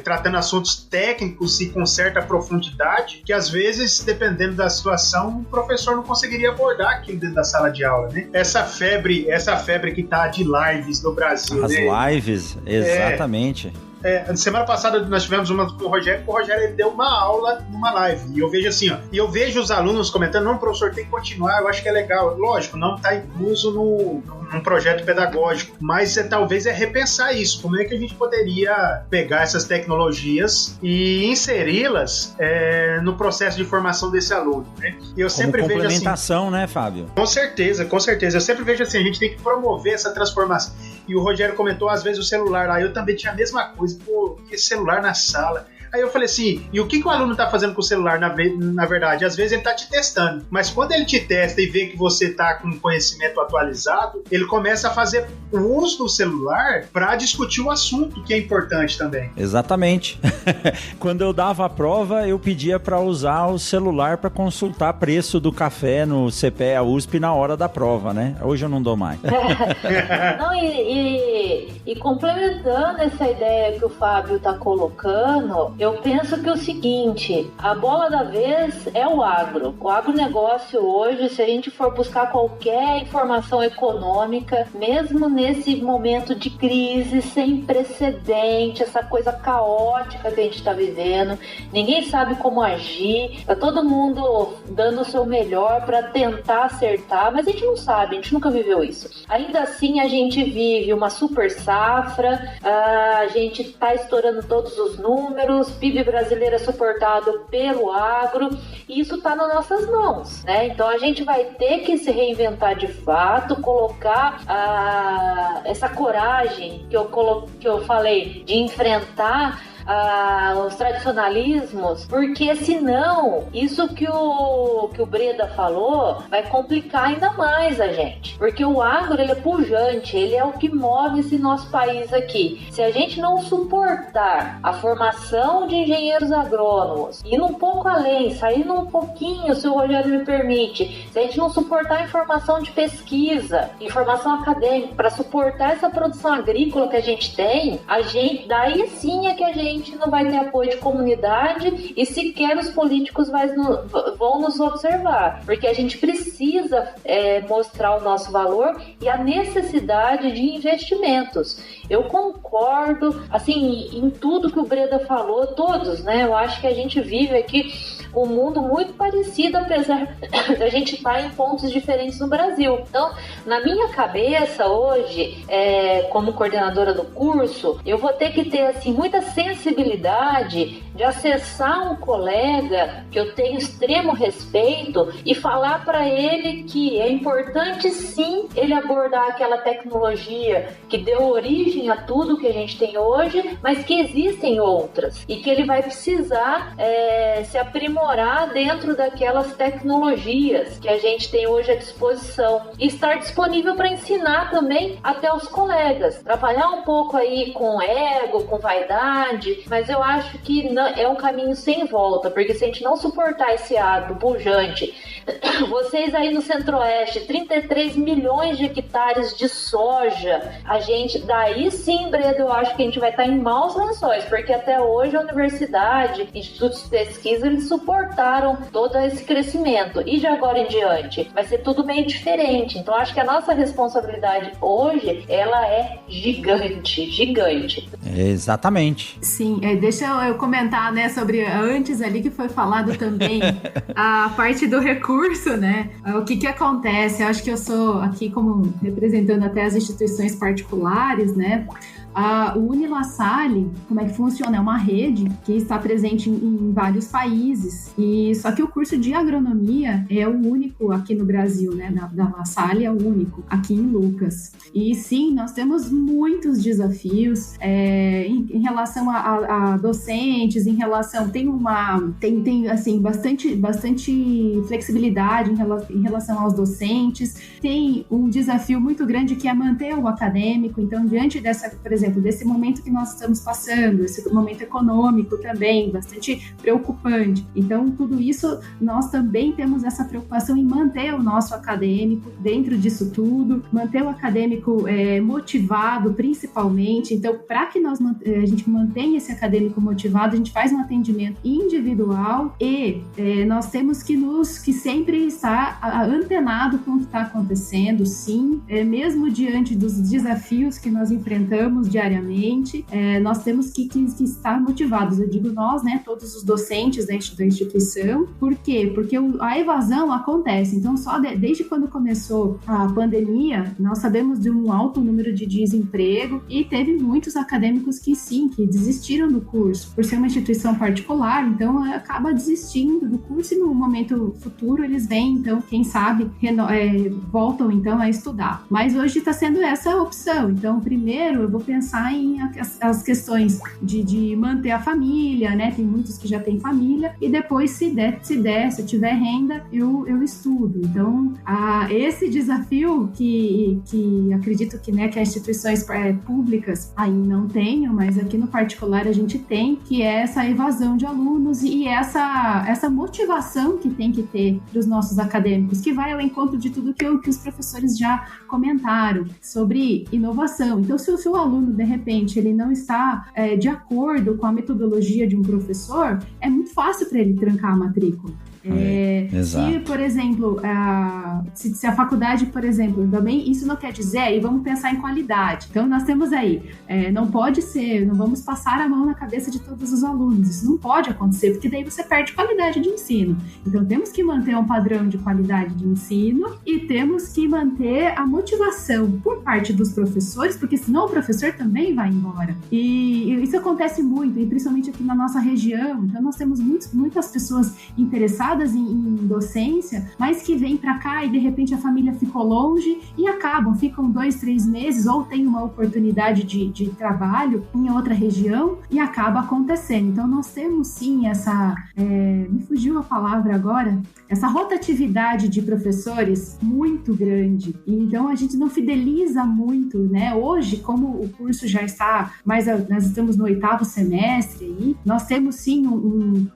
F: tratando assuntos técnicos e com certa profundidade, que às vezes, dependendo da situação, o professor não conseguiria abordar aquilo dentro da sala de aula, né? Essa febre que tá de lives no Brasil,
B: as
F: né?
B: lives, exatamente.
F: semana passada nós tivemos uma com o Rogério ele deu uma aula numa live, e eu vejo assim, e eu vejo os alunos comentando, não, professor, tem que continuar, eu acho que é legal. Lógico, não está incluso num projeto pedagógico, mas talvez repensar isso, como é que a gente poderia pegar essas tecnologias e inseri-las no processo de formação desse aluno, né? E eu sempre vejo assim,
B: complementação, né, Fábio?
F: Com certeza, eu sempre vejo assim, a gente tem que promover essa transformação. E o Rogério comentou, às vezes, o celular lá, eu também tinha a mesma coisa, que celular na sala. Aí eu falei assim, e o que o aluno está fazendo com o celular, na verdade? Às vezes ele está te testando, mas quando ele te testa e vê que você está com conhecimento atualizado, ele começa a fazer o uso do celular para discutir o assunto, que é importante também.
B: Exatamente. Quando eu dava a prova, eu pedia para usar o celular para consultar preço do café no CPEA USP na hora da prova, né? Hoje eu não dou mais.
C: Não, e complementando essa ideia que o Fábio está colocando, eu penso que é o seguinte, a bola da vez é o agro. O agronegócio hoje, se a gente for buscar qualquer informação econômica, mesmo nesse momento de crise sem precedente, essa coisa caótica que a gente está vivendo, ninguém sabe como agir, tá todo mundo dando o seu melhor para tentar acertar, mas a gente não sabe, a gente nunca viveu isso. Ainda assim, a gente vive uma super safra, a gente está estourando todos os números, PIB brasileiro é suportado pelo agro, e isso está nas nossas mãos, né? Então a gente vai ter que se reinventar de fato, colocar essa coragem que eu falei de enfrentar os tradicionalismos, porque senão isso que o Breda falou vai complicar ainda mais a gente, porque o agro ele é pujante, ele é o que move esse nosso país aqui. Se a gente não suportar a formação de engenheiros agrônomos, indo um pouco além, saindo um pouquinho, se o Rogério me permite, se a gente não suportar a informação de pesquisa, informação acadêmica, para suportar essa produção agrícola que a gente tem, daí sim é que a gente não vai ter apoio de comunidade e sequer os políticos vão nos observar, porque a gente precisa mostrar o nosso valor e a necessidade de investimentos. Eu concordo, assim, em tudo que o Breda falou, todos, né? Eu acho que a gente vive aqui um mundo muito parecido, apesar da gente estar em pontos diferentes no Brasil. Então, na minha cabeça hoje, como coordenadora do curso, eu vou ter que ter assim muita sensibilidade de acessar um colega que eu tenho extremo respeito e falar para ele que é importante sim ele abordar aquela tecnologia que deu origem a tudo que a gente tem hoje, mas que existem outras e que ele vai precisar se aprimorar dentro daquelas tecnologias que a gente tem hoje à disposição e estar disponível para ensinar também até os colegas, trabalhar um pouco aí com ego, com vaidade, mas eu acho que é um caminho sem volta, porque se a gente não suportar esse agro pujante, vocês aí no Centro-Oeste, 33 milhões de hectares de soja, daí sim, Breda, eu acho que a gente vai estar em maus lençóis, porque até hoje a universidade, institutos de pesquisa, eles suportaram todo esse crescimento, e de agora em diante vai ser tudo meio diferente. Então acho que a nossa responsabilidade hoje, ela é gigante.
B: Exatamente.
D: Sim, deixa eu comentar, né, sobre antes ali que foi falado também a parte do recurso, né? O que acontece? Eu acho que eu sou aqui como representando até as instituições particulares, né? O Unilassalle, como é que funciona? É uma rede que está presente em vários países, e só que o curso de agronomia é o único aqui no Brasil, né? Da La Salle é o único aqui em Lucas. E sim, nós temos muitos desafios em relação a docentes, em relação tem assim bastante flexibilidade em relação aos docentes. Tem um desafio muito grande que é manter o acadêmico. Então, diante dessa, por exemplo, desse momento que nós estamos passando, esse momento econômico também bastante preocupante. Então, tudo isso, nós também temos essa preocupação em manter o nosso acadêmico dentro disso tudo, manter o acadêmico motivado, principalmente. Então, para que a gente mantenha esse acadêmico motivado, a gente faz um atendimento individual e nós temos que sempre estar antenado com o que está acontecendo, sim, mesmo diante dos desafios que nós enfrentamos de diariamente, nós temos que estar motivados. Eu digo nós, né, todos os docentes da instituição. Por quê? Porque a evasão acontece. Então, desde quando começou a pandemia, nós sabemos de um alto número de desemprego e teve muitos acadêmicos que desistiram do curso. Por ser uma instituição particular, então acaba desistindo do curso e no momento futuro eles vêm, então, quem sabe, voltam então a estudar. Mas hoje está sendo essa a opção. Então, primeiro eu vou pensar em as questões de manter a família, né? Tem muitos que já têm família, e depois, se eu tiver renda, eu estudo. Então, esse desafio que acredito que as instituições públicas ainda não tenham, mas aqui no particular a gente tem, que é essa evasão de alunos e essa motivação que tem que ter dos nossos acadêmicos, que vai ao encontro de tudo que os professores já comentaram sobre inovação. Então, se o aluno, de repente, ele não está de acordo com a metodologia de um professor, é muito fácil para ele trancar a matrícula. Se, por exemplo, se a faculdade, por exemplo, também, isso não quer dizer, e vamos pensar em qualidade. Então, nós temos aí, não pode ser, não vamos passar a mão na cabeça de todos os alunos. Isso não pode acontecer, porque daí você perde qualidade de ensino. Então, temos que manter um padrão de qualidade de ensino e temos que manter a motivação por parte dos professores, porque senão o professor também vai embora. E isso acontece muito, e principalmente aqui na nossa região. Então, nós temos muitas pessoas interessadas em docência, mas que vêm para cá e de repente a família ficou longe e ficam 2-3 meses ou tem uma oportunidade de trabalho em outra região e acaba acontecendo. Então nós temos sim me fugiu a palavra agora, essa rotatividade de professores muito grande. Então a gente não fideliza muito, né? Hoje, como o curso já está nós estamos no 8º semestre aí, nós temos sim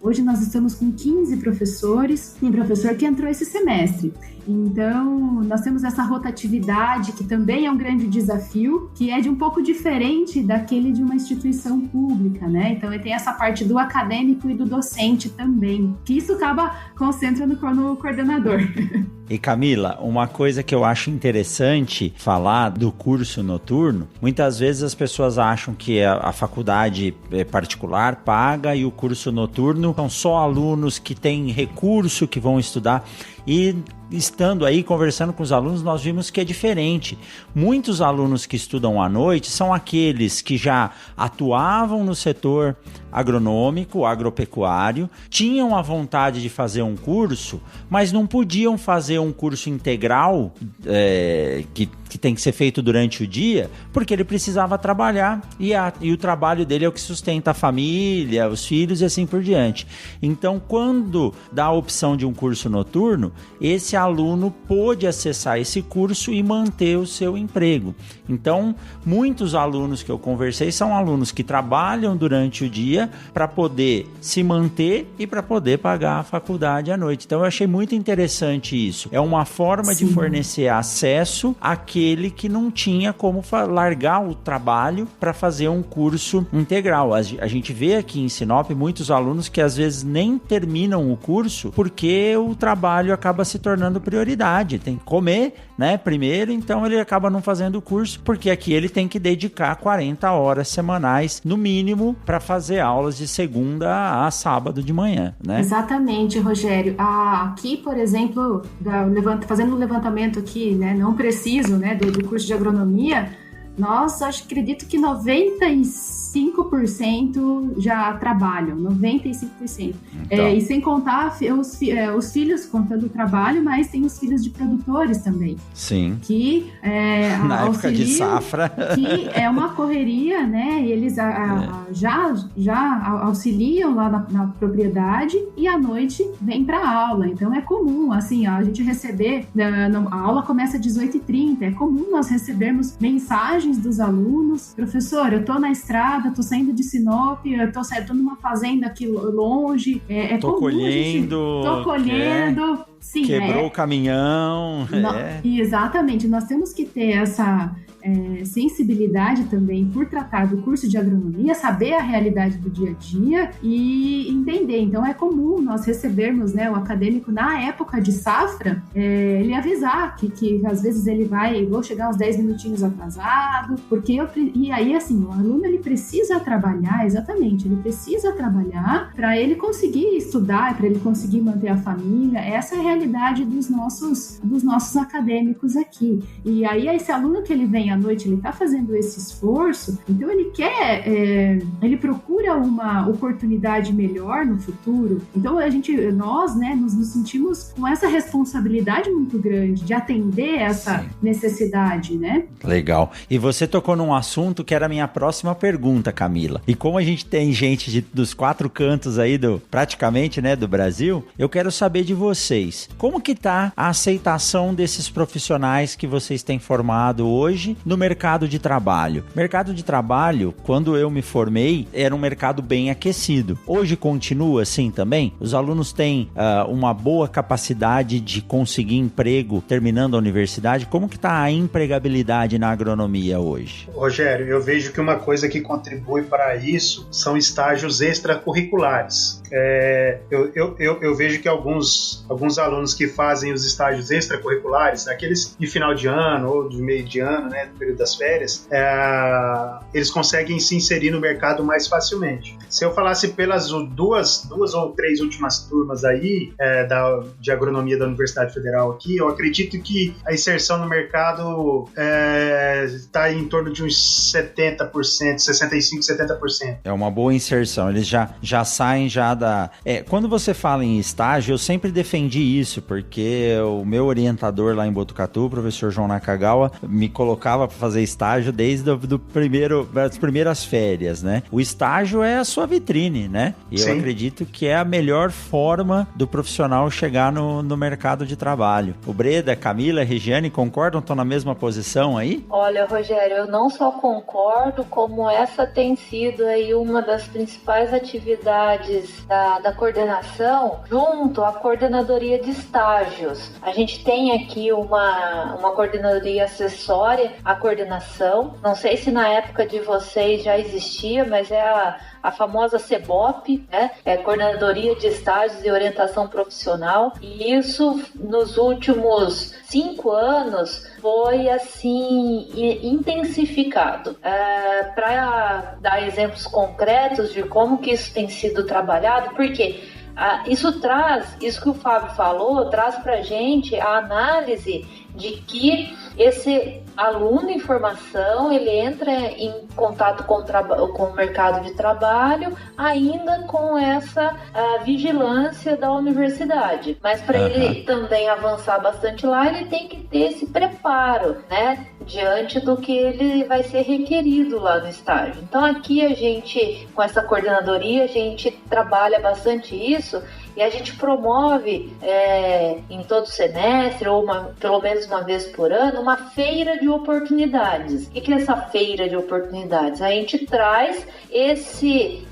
D: hoje nós estamos com 15 professores. Tem professor que entrou esse semestre. Então, nós temos essa rotatividade, que também é um grande desafio, que é de um pouco diferente daquele de uma instituição pública, né? Então, tem essa parte do acadêmico e do docente também, que isso acaba concentrando no coordenador.
B: E Camila, uma coisa que eu acho interessante falar do curso noturno, muitas vezes as pessoas acham que a faculdade particular paga e o curso noturno são só alunos que têm recurso, que vão estudar. E estando aí conversando com os alunos, nós vimos que é diferente. Muitos alunos que estudam à noite são aqueles que já atuavam no setor agronômico, agropecuário, tinham a vontade de fazer um curso, mas não podiam fazer um curso integral que tem que ser feito durante o dia, porque ele precisava trabalhar e o trabalho dele é o que sustenta a família, os filhos e assim por diante. Então, quando dá a opção de um curso noturno, esse aluno pôde acessar esse curso e manter o seu emprego. Então, muitos alunos que eu conversei são alunos que trabalham durante o dia para poder se manter e para poder pagar a faculdade à noite. Então, eu achei muito interessante isso. É uma forma de fornecer acesso àquele que não tinha como largar o trabalho para fazer um curso integral. A gente vê aqui em Sinop muitos alunos que às vezes nem terminam o curso porque o trabalho acaba se tornando prioridade. Tem que comer, né, primeiro, então ele acaba não fazendo o curso porque aqui ele tem que dedicar 40 horas semanais, no mínimo, para fazer aulas de segunda a sábado de manhã, né?
D: Exatamente, Rogério. Aqui, por exemplo, fazendo um levantamento aqui, né, não preciso, né, do curso de agronomia, nós acredito que 95% já trabalham, 95%. Então. E sem contar os filhos, contando o trabalho, mas tem os filhos de produtores também.
B: Sim.
D: Que
B: na época de safra.
D: Que é uma correria, né? Eles já auxiliam lá na propriedade e à noite vêm para a aula. Então é comum, assim, a gente receber, a aula começa às 18h30, é comum nós recebermos mensagens dos alunos: professor, eu tô na estrada, tô saindo de Sinop, eu tô numa fazenda aqui longe,
B: tô
D: comum
B: colhendo,
D: tô colhendo. Sim,
B: quebrou o caminhão.
D: Exatamente, nós temos que ter essa sensibilidade também por tratar do curso de agronomia, saber a realidade do dia a dia e entender. Então é comum nós recebermos, né, o acadêmico na época de safra, ele avisar que às vezes ele vou chegar uns 10 minutinhos atrasado, e aí assim, o aluno ele precisa trabalhar, exatamente, ele precisa trabalhar para ele conseguir estudar, para ele conseguir manter a família. Essa é a realidade dos nossos acadêmicos aqui. E aí esse aluno que ele vem à noite, ele está fazendo esse esforço, então ele procura uma oportunidade melhor no futuro. Então nós, né, nos sentimos com essa responsabilidade muito grande de atender essa necessidade, né?
B: Legal. E você tocou num assunto que era a minha próxima pergunta, Camila. E como a gente tem gente dos 4 cantos aí praticamente, né, do Brasil, eu quero saber de vocês. Como que tá a aceitação desses profissionais que vocês têm formado hoje no mercado de trabalho? Mercado de trabalho, quando eu me formei, era um mercado bem aquecido. Hoje continua assim também? Os alunos têm uma boa capacidade de conseguir emprego terminando a universidade? Como que tá a empregabilidade na agronomia hoje?
F: Rogério, eu vejo que uma coisa que contribui para isso são estágios extracurriculares. Eu vejo que alguns alunos que fazem os estágios extracurriculares, aqueles de final de ano ou de meio de ano, né, do período das férias, eles conseguem se inserir no mercado mais facilmente. Se eu falasse pelas duas ou 3 últimas turmas aí de agronomia da Universidade Federal aqui, eu acredito que a inserção no mercado está em torno de uns 70%, 65%, 70%.
B: É uma boa inserção, eles já saem já da... Quando você fala em estágio, eu sempre defendi isso, porque o meu orientador lá em Botucatu, o professor João Nakagawa, me colocava para fazer estágio desde das primeiras férias, né? O estágio é a sua vitrine, né? E eu acredito que é a melhor forma do profissional chegar no mercado de trabalho. O Breda, Camila, Regiane, concordam? Estão na mesma posição aí?
C: Olha, Rogério, eu não só concordo, como essa tem sido aí uma das principais atividades da coordenação, junto à coordenadoria de estágios. A gente tem aqui uma coordenadoria acessória à coordenação. Não sei se na época de vocês já existia, mas é a famosa CEBOP, né? É Coordenadoria de Estágios e Orientação Profissional. E isso, nos últimos 5 anos, foi assim intensificado. Para dar exemplos concretos de como que isso tem sido trabalhado, porque isso que o Fábio falou, traz para a gente a análise de que esse aluno em formação, ele entra em contato com o mercado de trabalho ainda com essa vigilância da universidade. Mas para ele também avançar bastante lá, ele tem que ter esse preparo, né? Diante do que ele vai ser requerido lá no estágio. Então aqui a gente, com essa coordenadoria, a gente trabalha bastante isso e a gente promove em todo semestre, ou pelo menos uma vez por ano, uma feira de oportunidades. O que é essa feira de oportunidades? A gente traz esse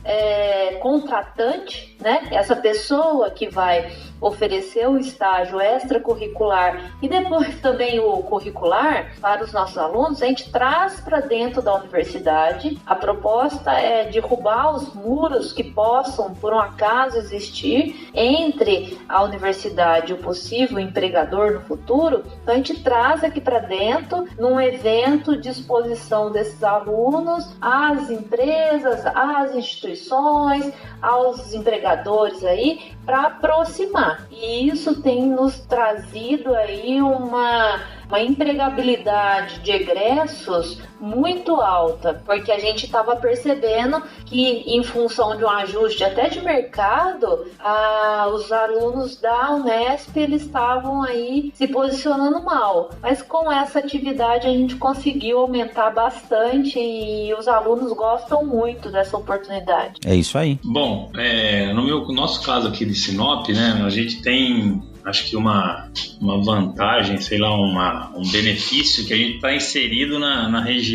C: contratante, né? Essa pessoa que vai oferecer o estágio extracurricular e depois também o curricular para os nossos alunos, a gente traz para dentro da universidade. A proposta é derrubar os muros que possam, por um acaso, existir entre a universidade e o possível empregador no futuro. Então a gente traz aqui para dentro, num evento de exposição desses alunos às empresas, às instituições, aos empregadores aí, para aproximar. E isso tem nos trazido aí uma empregabilidade de egressos muito alta, porque a gente estava percebendo que, em função de um ajuste até de mercado, os alunos da Unesp, eles estavam aí se posicionando mal, mas com essa atividade a gente conseguiu aumentar bastante e os alunos gostam muito dessa oportunidade.
B: É isso aí.
E: Bom, no nosso caso aqui de Sinop, né, a gente tem, acho que uma vantagem, sei lá, um benefício, que a gente está inserido na região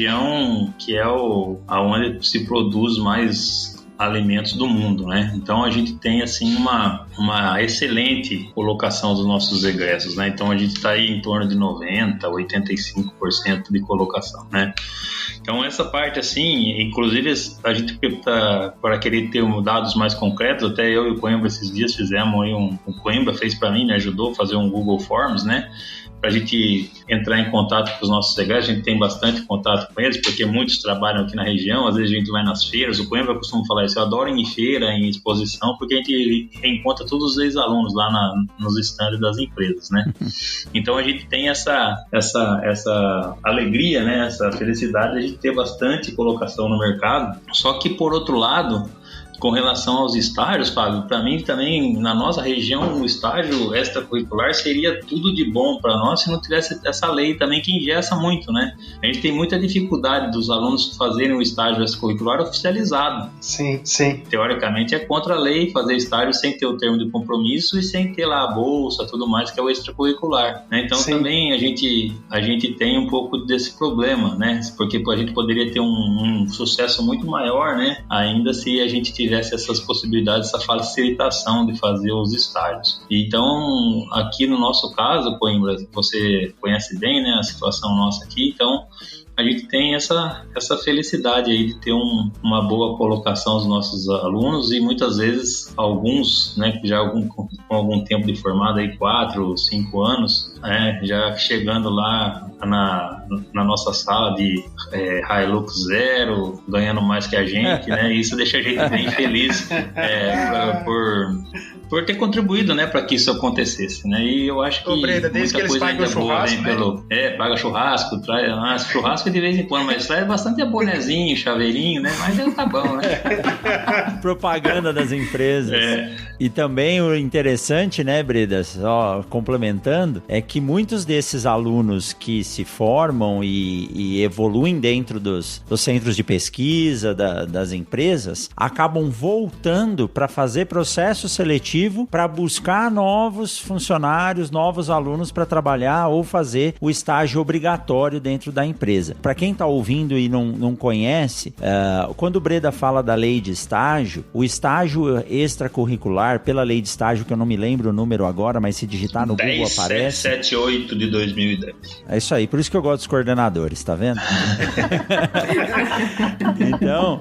E: que é onde se produz mais alimentos do mundo, né? Então a gente tem assim uma excelente colocação dos nossos egressos, né? Então a gente está aí em torno de 90%, 85% de colocação, né? Então essa parte assim, inclusive a gente para querer ter dados mais concretos, até eu e o Coimbra esses dias fizemos aí o Coimbra fez para mim, me ajudou a fazer um Google Forms, né? Para a gente entrar em contato com os nossos egressos, a gente tem bastante contato com eles, porque muitos trabalham aqui na região, às vezes a gente vai nas feiras, o Coimbra costuma falar isso, eu adoro ir em feira, em exposição, porque a gente encontra todos os ex-alunos lá nos estandes das empresas, né? Então a gente tem essa alegria, né? Essa felicidade de a gente ter bastante colocação no mercado, só que por outro lado, com relação aos estágios, Fábio, para mim também, na nossa região, o estágio extracurricular seria tudo de bom para nós se não tivesse essa lei também que engessa muito, né? A gente tem muita dificuldade dos alunos fazerem o estágio extracurricular oficializado.
F: Sim.
E: Teoricamente é contra a lei fazer estágio sem ter o termo de compromisso e sem ter lá a bolsa, tudo mais, que é o extracurricular, né? Então também a gente tem um pouco desse problema, né? Porque a gente poderia ter um sucesso muito maior, né? Ainda se a gente tivesse essas possibilidades, essa facilitação de fazer os estágios. Então, aqui no nosso caso, Coimbra, você conhece bem, né, a situação nossa aqui, então a gente tem essa felicidade aí de ter uma boa colocação dos nossos alunos e muitas vezes alguns, né, já com algum tempo de formado aí, 4, 5 anos, já chegando lá na nossa sala de Hilux Zero, ganhando mais que a gente, né, e isso deixa a gente bem feliz por ter contribuído, né, para que isso acontecesse, né? E eu acho que
F: Breda, desde
E: muita
F: que
E: coisa ainda boa vem pelo paga churrasco, traz churrasco de vez em quando, mas traz bastante abonezinho, chaveirinho, né? Mas já tá bom, né?
B: Propaganda das empresas. E também o interessante, né, Breda, só complementando, é que muitos desses alunos que se formam e evoluem dentro dos centros de pesquisa, das empresas, acabam voltando para fazer processo seletivo para buscar novos funcionários, novos alunos para trabalhar ou fazer o estágio obrigatório dentro da empresa. Para quem está ouvindo e não conhece, quando o Breda fala da lei de estágio, o estágio extracurricular, pela lei de estágio, que eu não me lembro o número agora, mas se digitar no Google aparece.
E: 10778 de 2010.
B: É isso aí, por isso que eu gosto dos coordenadores, tá vendo? Então,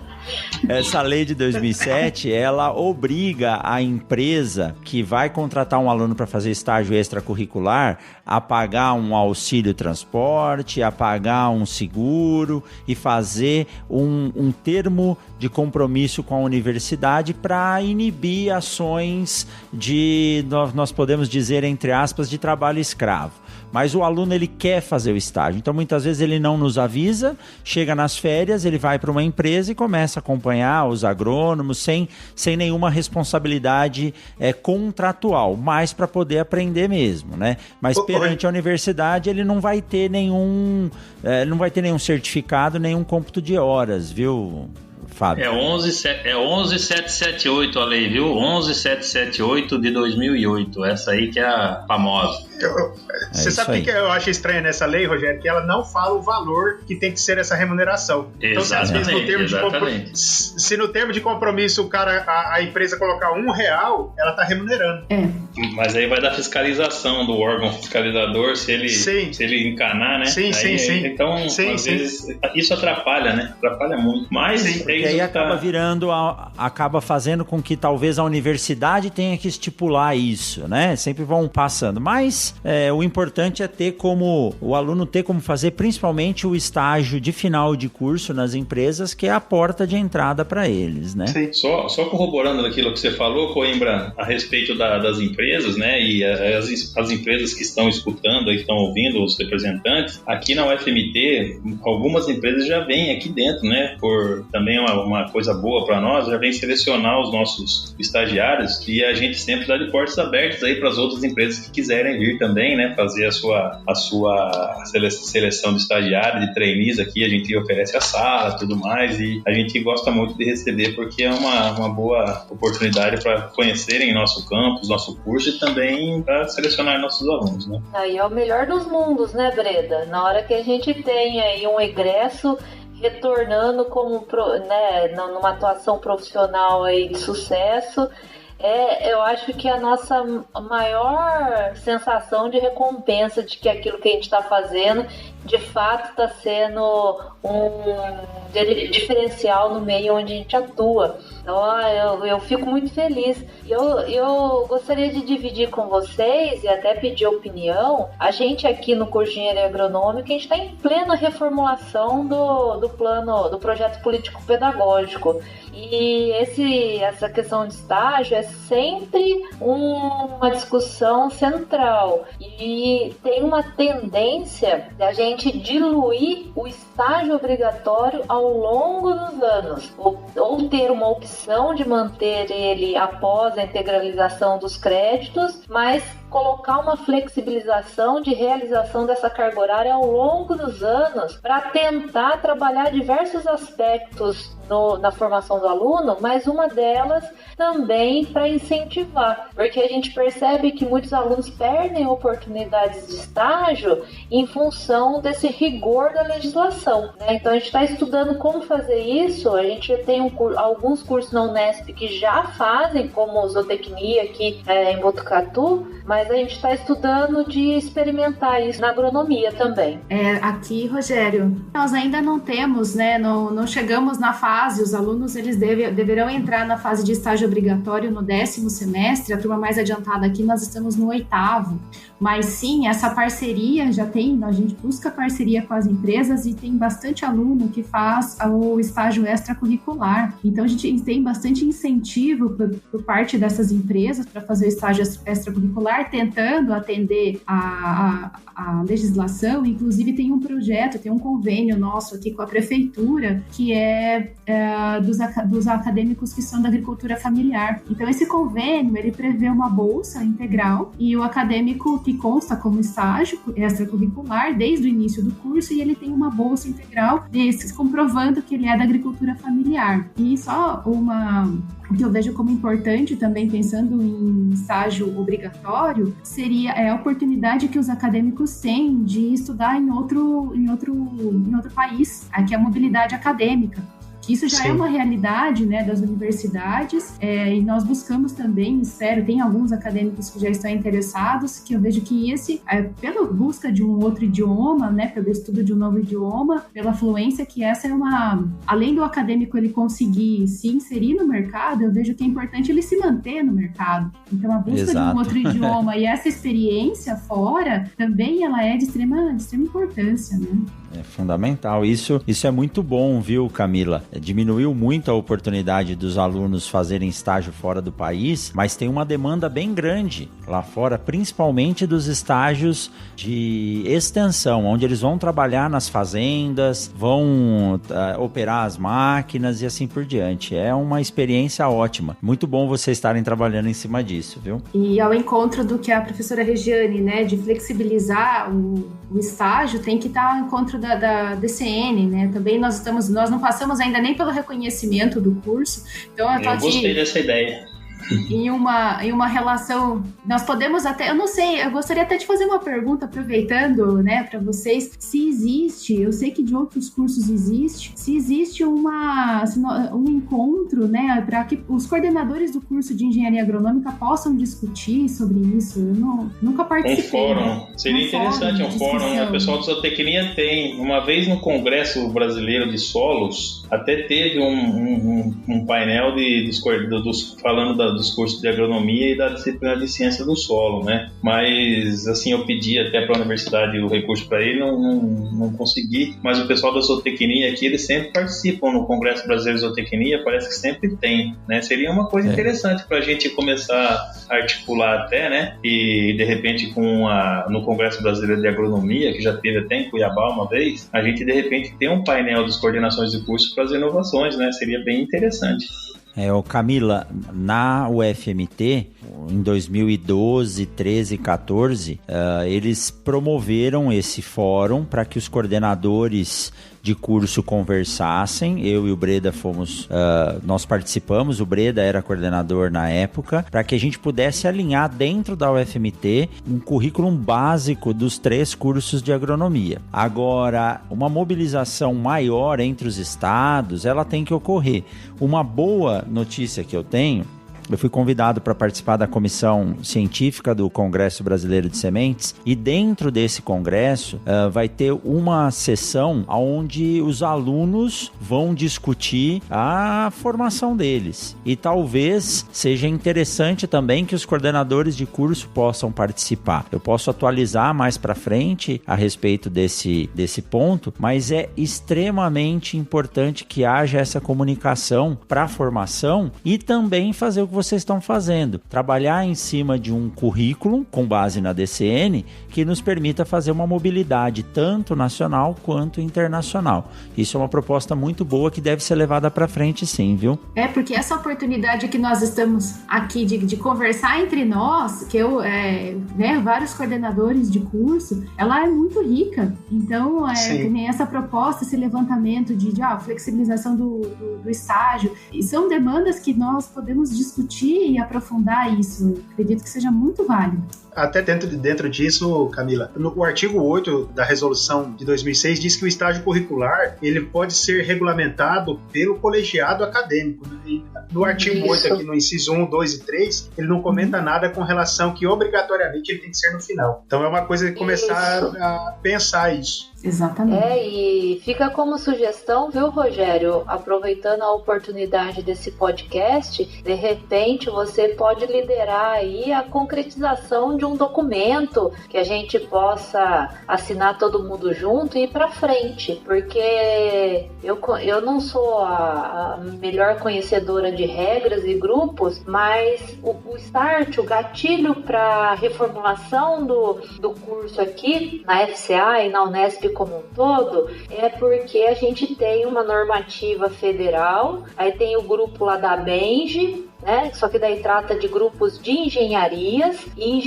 B: essa lei de 2007, ela obriga a empresa que vai contratar um aluno para fazer estágio extracurricular a pagar um auxílio transporte, a pagar um seguro e fazer um termo de compromisso com a universidade para inibir ações de, nós podemos dizer, entre aspas, de trabalho escravo. Mas o aluno, ele quer fazer o estágio. Então, muitas vezes, ele não nos avisa, chega nas férias, ele vai para uma empresa e começa a acompanhar os agrônomos sem nenhuma responsabilidade contratual, mas para poder aprender mesmo, né? Mas perante a universidade, ele não vai ter nenhum certificado, nenhum cômputo de horas, viu, Fábio?
E: É 11778 a lei, viu? 11778 de 2008. Essa aí que é a famosa.
F: Você sabe o que eu acho estranho nessa lei, Rogério? Que ela não fala o valor que tem que ser essa remuneração.
E: Exatamente,
F: então, se no termo de compromisso a empresa colocar R$1, ela está remunerando.
E: Mas aí vai dar fiscalização do órgão fiscalizador se ele encanar, né?
F: Sim.
E: Então, às vezes, isso atrapalha, né? Atrapalha muito. Mas
B: porque aí acaba fazendo com que talvez a universidade tenha que estipular isso, né? Sempre vão passando. Mas o importante é o aluno ter como fazer principalmente o estágio de final de curso nas empresas, que é a porta de entrada para eles, né?
E: Sim. Só corroborando aquilo que você falou, Coimbra, a respeito das empresas, né? E as empresas que estão escutando, que estão ouvindo os representantes, aqui na UFMT, algumas empresas já vêm aqui dentro, né? Por também uma coisa boa para nós, já vem selecionar os nossos estagiários e a gente sempre dá de portas abertas aí para as outras empresas que quiserem vir também, né, fazer a sua seleção de estagiários, de trainees aqui, a gente oferece a sala, tudo mais, e a gente gosta muito de receber porque é uma boa oportunidade para conhecerem nosso campus, nosso curso e também para selecionar nossos alunos, né.
C: Aí é o melhor dos mundos, né, Breda? Na hora que a gente tem aí um egresso retornando como, né, numa atuação profissional aí de sucesso. Eu acho que a nossa maior sensação de recompensa de que aquilo que a gente está fazendo de fato está sendo um diferencial no meio onde a gente atua. Então eu fico muito feliz. Eu gostaria de dividir com vocês e até pedir opinião. A gente aqui no curso de Engenharia Agronômica, a gente está em plena reformulação do projeto político-pedagógico. E essa questão de estágio é sempre uma discussão central. E tem uma tendência de a gente diluir o estágio obrigatório ao longo dos anos, ou ter uma opção de manter ele após a integralização dos créditos, mas colocar uma flexibilização de realização dessa carga horária ao longo dos anos para tentar trabalhar diversos aspectos na formação do aluno, mas uma delas também para incentivar, porque a gente percebe que muitos alunos perdem oportunidades de estágio em função desse rigor da legislação, né? Então a gente está estudando como fazer isso. A gente tem alguns cursos na Unesp que já fazem, como zootecnia aqui em Botucatu, mas a gente está estudando de experimentar isso na agronomia também.
D: Aqui, Rogério, nós ainda não temos, né? Não chegamos na fase. Os alunos eles deverão entrar na fase de estágio obrigatório no 10º semestre. A turma mais adiantada aqui, nós estamos no 8º. Mas sim, essa parceria já tem, a gente busca parceria com as empresas e tem bastante aluno que faz o estágio extracurricular. Então a gente tem bastante incentivo por parte dessas empresas para fazer o estágio extracurricular, tentando atender a legislação. Inclusive tem um projeto, tem um convênio nosso aqui com a prefeitura, que é dos acadêmicos que são da agricultura familiar. Então esse convênio, ele prevê uma bolsa integral e o acadêmico que consta como estágio extracurricular desde o início do curso, e ele tem uma bolsa integral desses, comprovando que ele é da agricultura familiar. E só o que eu vejo como importante também, pensando em estágio obrigatório, seria a oportunidade que os acadêmicos têm de estudar em outro país, aqui é a mobilidade acadêmica. Isso já é uma realidade, né, das universidades, e nós buscamos também, espero, tem alguns acadêmicos que já estão interessados, que eu vejo que pela busca de um outro idioma, né, pelo estudo de um novo idioma, pela fluência, que essa é além do acadêmico ele conseguir se inserir no mercado, eu vejo que é importante ele se manter no mercado. Então a busca de um outro idioma e essa experiência fora, também ela é de extrema importância, né?
B: É fundamental. Isso é muito bom, viu, Camila? Diminuiu muito a oportunidade dos alunos fazerem estágio fora do país, mas tem uma demanda bem grande lá fora, principalmente dos estágios de extensão, onde eles vão trabalhar nas fazendas, vão operar as máquinas e assim por diante. É uma experiência ótima. Muito bom vocês estarem trabalhando em cima disso, viu?
D: E ao encontro do que a professora Regiane, né, de flexibilizar o estágio, tem que estar ao encontro da DCN, né? Também nós não passamos ainda nem pelo reconhecimento do curso. Então
E: eu gostei dessa ideia.
D: Em uma relação, nós podemos até, eu não sei, eu gostaria até de fazer uma pergunta, aproveitando, né, para vocês, se existe, eu sei que de outros cursos existe, se existe um encontro, né, para que os coordenadores do curso de Engenharia Agronômica possam discutir sobre isso. Eu nunca participei.
E: Um fórum, seria interessante um fórum, né? O pessoal de zootecnia tem, uma vez no Congresso Brasileiro de Solos, até teve um painel falando dos cursos de agronomia e da disciplina de ciência do solo, né? Mas, assim, eu pedi até para a universidade o recurso para ele, não consegui. Mas o pessoal da zootecnia aqui, eles sempre participam no Congresso Brasileiro de Zootecnia, parece que sempre tem, né? Seria uma coisa interessante para a gente começar a articular até, né? E, de repente, no Congresso Brasileiro de Agronomia, que já teve até em Cuiabá uma vez, a gente, de repente, tem um painel das coordenações de curso para as inovações, né? Seria bem interessante.
B: Camila, na UFMT, em 2012, 13 e 14, eles promoveram esse fórum para que os coordenadores de curso conversassem. Eu e o Breda nós participamos, o Breda era coordenador na época, para que a gente pudesse alinhar dentro da UFMT um currículo básico dos 3 cursos de agronomia. Agora, uma mobilização maior entre os estados, ela tem que ocorrer. Uma boa notícia que eu tenho: eu fui convidado para participar da comissão científica do Congresso Brasileiro de Sementes, e dentro desse congresso vai ter uma sessão onde os alunos vão discutir a formação deles. E talvez seja interessante também que os coordenadores de curso possam participar. Eu posso atualizar mais para frente a respeito desse ponto, mas é extremamente importante que haja essa comunicação para a formação e também fazer o que vocês estão fazendo, trabalhar em cima de um currículo com base na DCN que nos permita fazer uma mobilidade tanto nacional quanto internacional. Isso é uma proposta muito boa que deve ser levada para frente, sim, viu?
D: Porque essa oportunidade que nós estamos aqui de conversar entre nós, que vários coordenadores de curso, ela é muito rica. Então, tem essa proposta, esse levantamento de flexibilização do estágio, e são demandas que nós podemos discutir e aprofundar isso. Acredito que seja muito válido.
F: Até dentro disso, Camila, o artigo 8 da resolução de 2006 diz que o estágio curricular ele pode ser regulamentado pelo colegiado acadêmico. E no artigo 8, aqui no inciso 1, 2 e 3, ele não comenta nada com relação que obrigatoriamente ele tem que ser no final. Então é uma coisa de começar a pensar isso.
D: Exatamente.
C: E fica como sugestão, viu, Rogério? Aproveitando a oportunidade desse podcast, de repente você pode liderar aí a concretização de um documento que a gente possa assinar todo mundo junto e ir para frente, porque eu não sou a melhor conhecedora de regras e grupos, mas o start, o gatilho para reformulação do curso aqui na FCA e na Unesp como um todo é porque a gente tem uma normativa federal, aí tem o grupo lá da BENGE, né? Só que daí trata de grupos de engenharias, e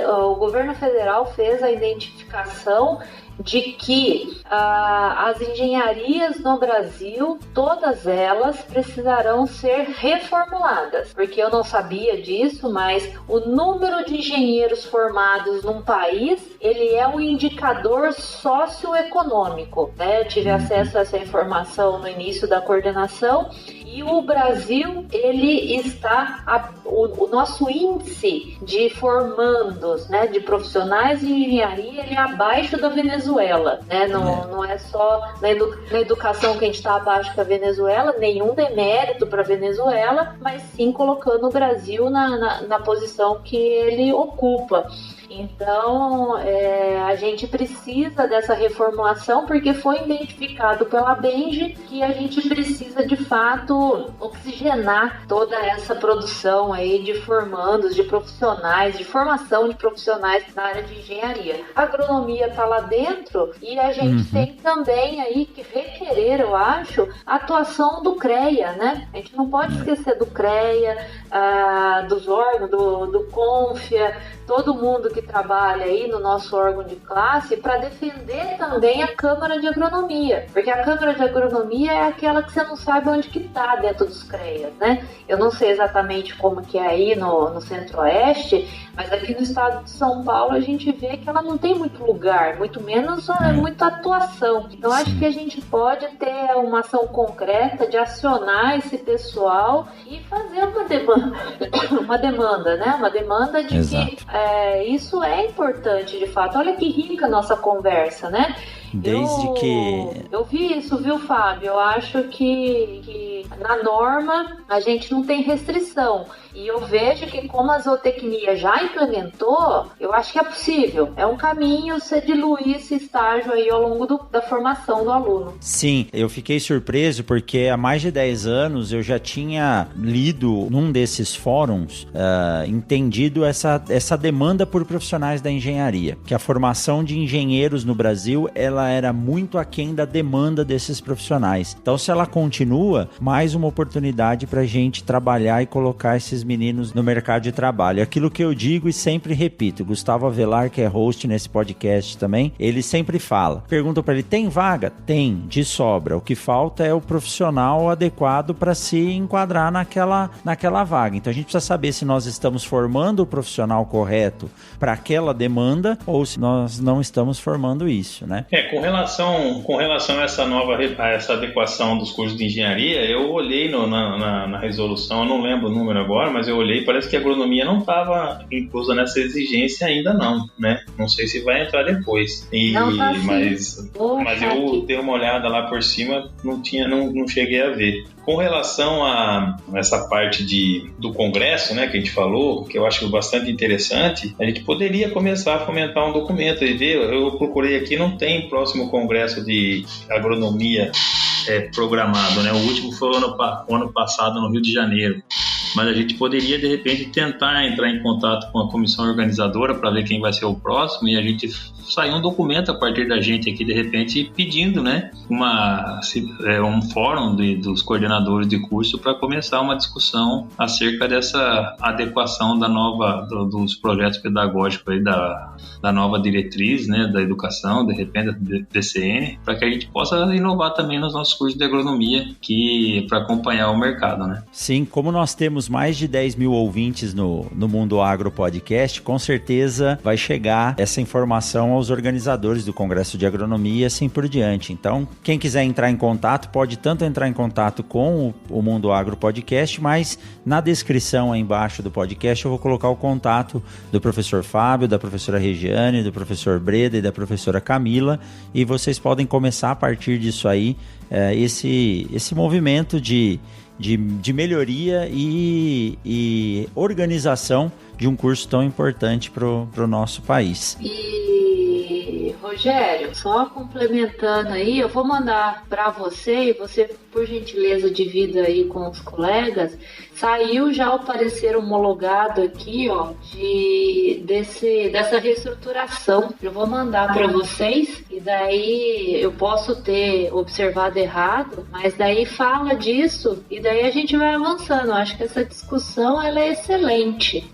C: o governo federal fez a identificação de que as engenharias no Brasil, todas elas precisarão ser reformuladas, porque eu não sabia disso, mas o número de engenheiros formados num país, ele é um indicador socioeconômico, né? Eu tive acesso a essa informação no início da coordenação. E o Brasil, ele está, o nosso índice de formandos, né, de profissionais de engenharia, ele é abaixo da Venezuela, né? Não é só na educação que a gente está abaixo da Venezuela, nenhum demérito para a Venezuela, mas sim colocando o Brasil na posição que ele ocupa. Então, a gente precisa dessa reformulação porque foi identificado pela BENGE que a gente precisa, de fato, oxigenar toda essa produção aí de formandos, de profissionais, de formação de profissionais na área de engenharia. A agronomia está lá dentro e a gente tem também aí que requerer, eu acho, a atuação do CREA, né? A gente não pode esquecer do CREA, dos órgãos, do CONFIA, todo mundo que trabalha aí no nosso órgão de classe para defender também a Câmara de Agronomia, porque a Câmara de Agronomia é aquela que você não sabe onde que está dentro dos CREAs, né? Eu não sei exatamente como que é aí no Centro-Oeste, mas aqui no estado de São Paulo a gente vê que ela não tem muito lugar, muito menos muita atuação. Então acho que a gente pode ter uma ação concreta de acionar esse pessoal e fazer uma demanda, né? Uma demanda de que isso é importante, de fato. Olha que rica a nossa conversa, né? Eu vi isso, viu, Fábio? Eu acho que na norma a gente não tem restrição. E eu vejo que como a zootecnia já implementou, eu acho que é possível. É um caminho você diluir esse estágio aí ao longo da formação do aluno.
B: Sim, eu fiquei surpreso porque há mais de 10 anos eu já tinha lido num desses fóruns, entendido essa demanda por profissionais da engenharia. Que a formação de engenheiros no Brasil, ela ela era muito aquém da demanda desses profissionais. Então, se ela continua, mais uma oportunidade para a gente trabalhar e colocar esses meninos no mercado de trabalho. Aquilo que eu digo e sempre repito, Gustavo Avelar, que é host nesse podcast também, ele sempre fala, pergunta para ele, tem vaga? Tem, de sobra. O que falta é o profissional adequado para se enquadrar naquela vaga. Então, a gente precisa saber se nós estamos formando o profissional correto para aquela demanda ou se nós não estamos formando isso, né?
E: Com relação a essa adequação dos cursos de engenharia, eu olhei na resolução, eu não lembro o número agora, mas eu olhei, parece que a agronomia não estava inclusa nessa exigência ainda não, né? Não sei se vai entrar depois. Mas eu dei uma olhada lá por cima, não cheguei a ver. Com relação a essa parte do congresso, né, que a gente falou, que eu acho bastante interessante, a gente poderia começar a fomentar um documento. Eu procurei aqui, não tem próximo congresso de agronomia programado, né? O último foi o ano passado no Rio de Janeiro. Mas a gente poderia, de repente, tentar entrar em contato com a comissão organizadora para ver quem vai ser o próximo e a gente sair um documento a partir da gente aqui, de repente, pedindo, né, um fórum dos coordenadores de curso para começar uma discussão acerca dessa adequação dos projetos pedagógicos aí da nova diretriz, né, da educação, de repente, da DCN, para que a gente possa inovar também nos nossos cursos de agronomia, para acompanhar o mercado, né?
B: Sim, como nós temos mais de 10 mil ouvintes no Mundo Agro Podcast, com certeza vai chegar essa informação aos organizadores do Congresso de Agronomia e assim por diante. Então, quem quiser entrar em contato, pode tanto entrar em contato com o Mundo Agro Podcast, mas na descrição aí embaixo do podcast eu vou colocar o contato do professor Fábio, da professora Regiane, do professor Breda e da professora Camila, e vocês podem começar a partir disso aí, esse movimento de melhoria e organização de um curso tão importante para o nosso país.
C: E, Rogério, só complementando aí, eu vou mandar para você, e você, por gentileza, divida aí com os colegas. Saiu já o parecer homologado aqui, ó, dessa reestruturação. Eu vou mandar para vocês, e daí eu posso ter observado errado, mas daí fala disso, e daí a gente vai avançando. Eu acho que essa discussão, ela é excelente.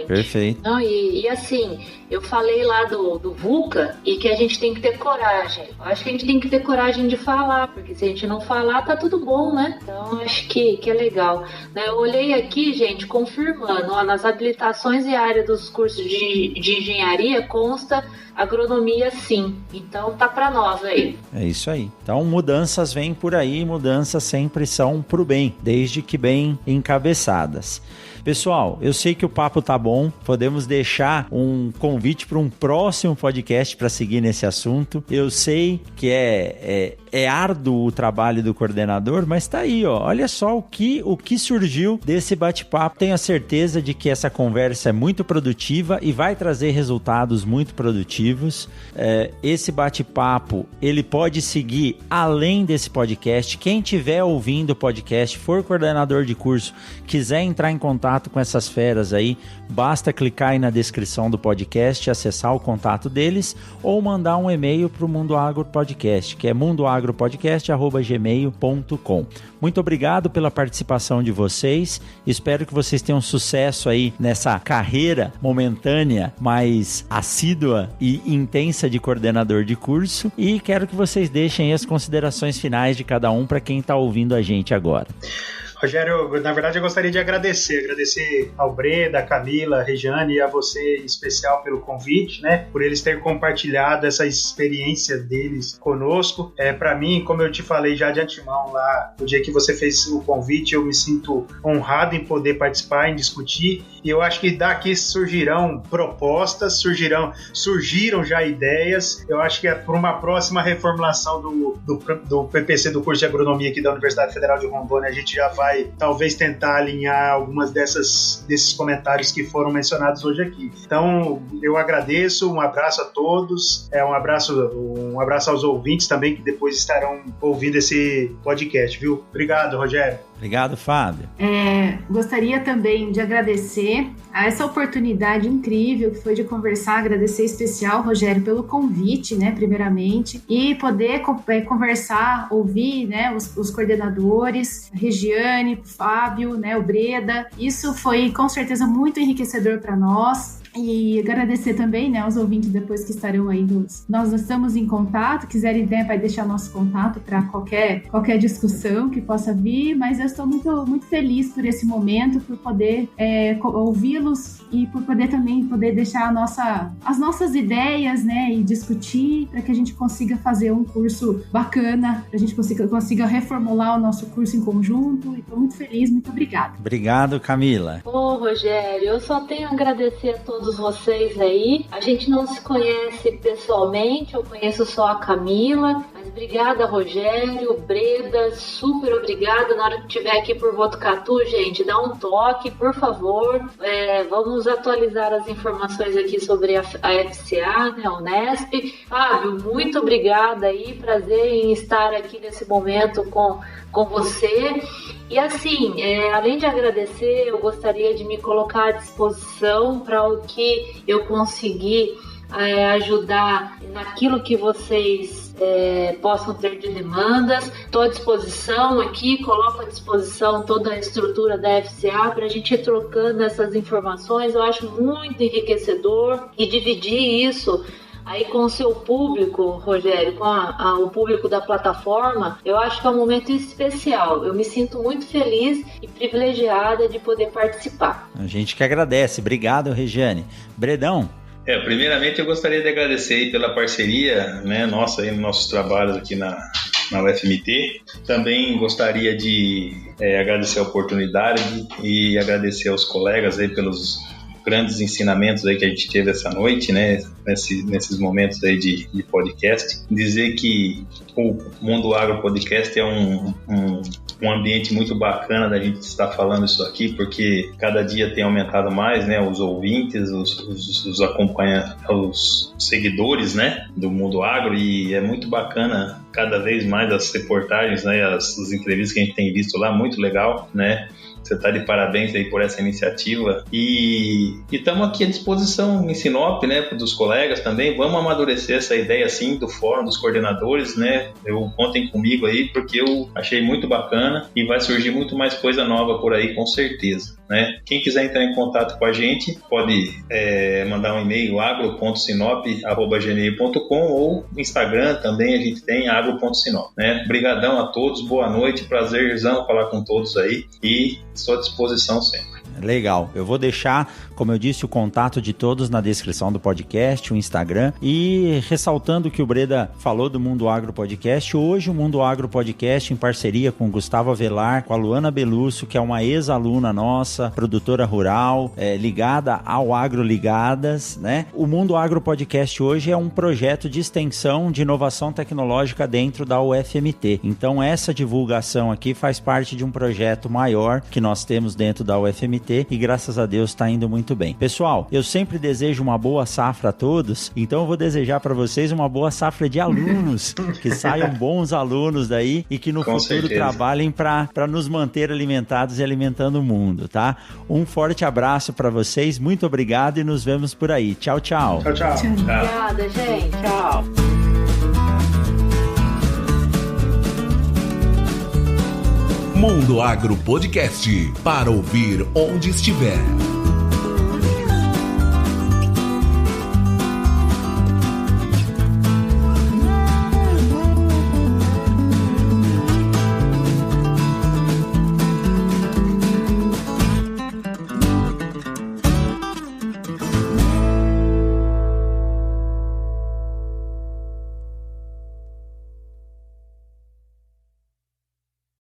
B: Perfeito.
C: Não, e assim, eu falei lá do VUCA, e que a gente tem que ter coragem. Eu acho que a gente tem que ter coragem de falar, porque se a gente não falar, tá tudo bom, né? Então, acho que é legal. Eu olhei aqui, gente, confirmando, ó, nas habilitações e área dos cursos de engenharia consta agronomia sim. Então, tá pra nós aí.
B: É isso aí. Então, mudanças vêm por aí, mudanças sempre são pro bem, desde que bem encabeçadas. Pessoal, eu sei que o papo tá bom, podemos deixar um convite para um próximo podcast para seguir nesse assunto. Eu sei que é árduo o trabalho do coordenador, mas tá aí, ó. Olha só o que surgiu desse bate-papo. Tenho a certeza de que essa conversa é muito produtiva e vai trazer resultados muito produtivos. Esse bate-papo, ele pode seguir além desse podcast. Quem estiver ouvindo o podcast, for coordenador de curso, quiser entrar em contato com essas feras aí, basta clicar aí na descrição do podcast, acessar o contato deles ou mandar um e-mail para o Mundo Agro Podcast, que é mundoagropodcast@gmail.com. Muito obrigado pela participação de vocês, espero que vocês tenham sucesso aí nessa carreira momentânea, mas assídua e intensa de coordenador de curso, e quero que vocês deixem aí as considerações finais de cada um para quem está ouvindo a gente agora.
F: Rogério, na verdade eu gostaria de agradecer ao Breda, a Camila, a Regiane e a você em especial pelo convite, né? Por eles terem compartilhado essa experiência deles conosco. Para mim, como eu te falei já de antemão lá, no dia que você fez o convite, eu me sinto honrado em poder participar, em discutir, e eu acho que daqui surgirão propostas, surgiram já ideias. Eu acho que por uma próxima reformulação do PPC, do curso de agronomia aqui da Universidade Federal de Rondônia, a gente já vai talvez tentar alinhar algumas desses comentários que foram mencionados hoje aqui. Então, eu agradeço, um abraço a todos, um abraço aos ouvintes também que depois estarão ouvindo esse podcast, viu? Obrigado, Rogério.
B: Obrigado, Fábio.
D: Gostaria também de agradecer a essa oportunidade incrível que foi de conversar, agradecer em especial, Rogério, pelo convite, né, primeiramente, e poder conversar, ouvir, né, os coordenadores, a Regiane, o Fábio, né, o Breda. Isso foi com certeza muito enriquecedor para nós. E agradecer também, né, aos ouvintes depois que estarão aí. Nós estamos em contato, quiserem, né, vai deixar nosso contato para qualquer discussão que possa vir, mas eu estou muito, muito feliz por esse momento, por poder ouvi-los e por poder também deixar as nossas ideias, né, e discutir para que a gente consiga fazer um curso bacana, para a gente consiga reformular o nosso curso em conjunto. Estou muito feliz, muito obrigada.
B: Obrigado, Camila.
C: Rogério, eu só tenho a agradecer a todos vocês aí. A gente não se conhece pessoalmente, eu conheço só a Camila, mas obrigada, Rogério, Breda, super obrigada. Na hora que estiver aqui por Botucatu, gente, dá um toque, por favor. Vamos atualizar as informações aqui sobre a FCA, né, a Unesp. Fábio, muito obrigada aí, prazer em estar aqui nesse momento com você. E assim, além de agradecer, eu gostaria de me colocar à disposição para o que eu conseguir ajudar naquilo que vocês possam ter de demandas. Estou à disposição aqui, coloco à disposição toda a estrutura da FCA para a gente ir trocando essas informações. Eu acho muito enriquecedor e dividir isso aí com o seu público, Rogério, com o público da plataforma. Eu acho que é um momento especial. Eu me sinto muito feliz e privilegiada de poder participar.
B: A gente que agradece. Obrigado, Regiane. Bredão?
E: Primeiramente eu gostaria de agradecer aí pela parceria, né, nossa aí nos nossos trabalhos aqui na UFMT. Também gostaria de agradecer a oportunidade e agradecer aos colegas aí pelos grandes ensinamentos aí que a gente teve essa noite, né, nesses momentos aí de podcast. Dizer que o Mundo Agro Podcast é um ambiente muito bacana da gente estar falando isso aqui, porque cada dia tem aumentado mais, né, os ouvintes, os seguidores, né, do Mundo Agro, e é muito bacana cada vez mais as reportagens, né, as entrevistas que a gente tem visto lá, muito legal, né. Você está de parabéns aí por essa iniciativa e estamos aqui à disposição em Sinop, né, dos colegas também. Vamos amadurecer essa ideia assim do fórum dos coordenadores, né? Contem comigo aí porque eu achei muito bacana e vai surgir muito mais coisa nova por aí, com certeza, né? Quem quiser entrar em contato com a gente pode mandar um e-mail agro.sinop@gmail.com ou no Instagram também a gente tem agro.sinop, né? Obrigadão a todos, boa noite, prazerzão falar com todos aí e estou à disposição sempre.
B: Legal, eu vou deixar, como eu disse, o contato de todos na descrição do podcast, o Instagram, e ressaltando que o Breda falou do Mundo Agro Podcast, hoje o Mundo Agro Podcast, em parceria com o Gustavo Avelar, com a Luana Belúcio, que é uma ex-aluna nossa, produtora rural, ligada ao Agro Ligadas, né? O Mundo Agro Podcast hoje é um projeto de extensão de inovação tecnológica dentro da UFMT, então essa divulgação aqui faz parte de um projeto maior que nós temos dentro da UFMT, e graças a Deus está indo muito bem. Pessoal, eu sempre desejo uma boa safra a todos, então eu vou desejar para vocês uma boa safra de alunos, que saiam bons alunos daí e que no
E: Com
B: futuro
E: certeza.
B: trabalhem para nos manter alimentados e alimentando o mundo, tá? Um forte abraço para vocês, muito obrigado e nos vemos por aí. Tchau, tchau.
F: Tchau, tchau.
C: Obrigada, gente. Tchau.
A: Mundo Agro Podcast, para ouvir onde estiver.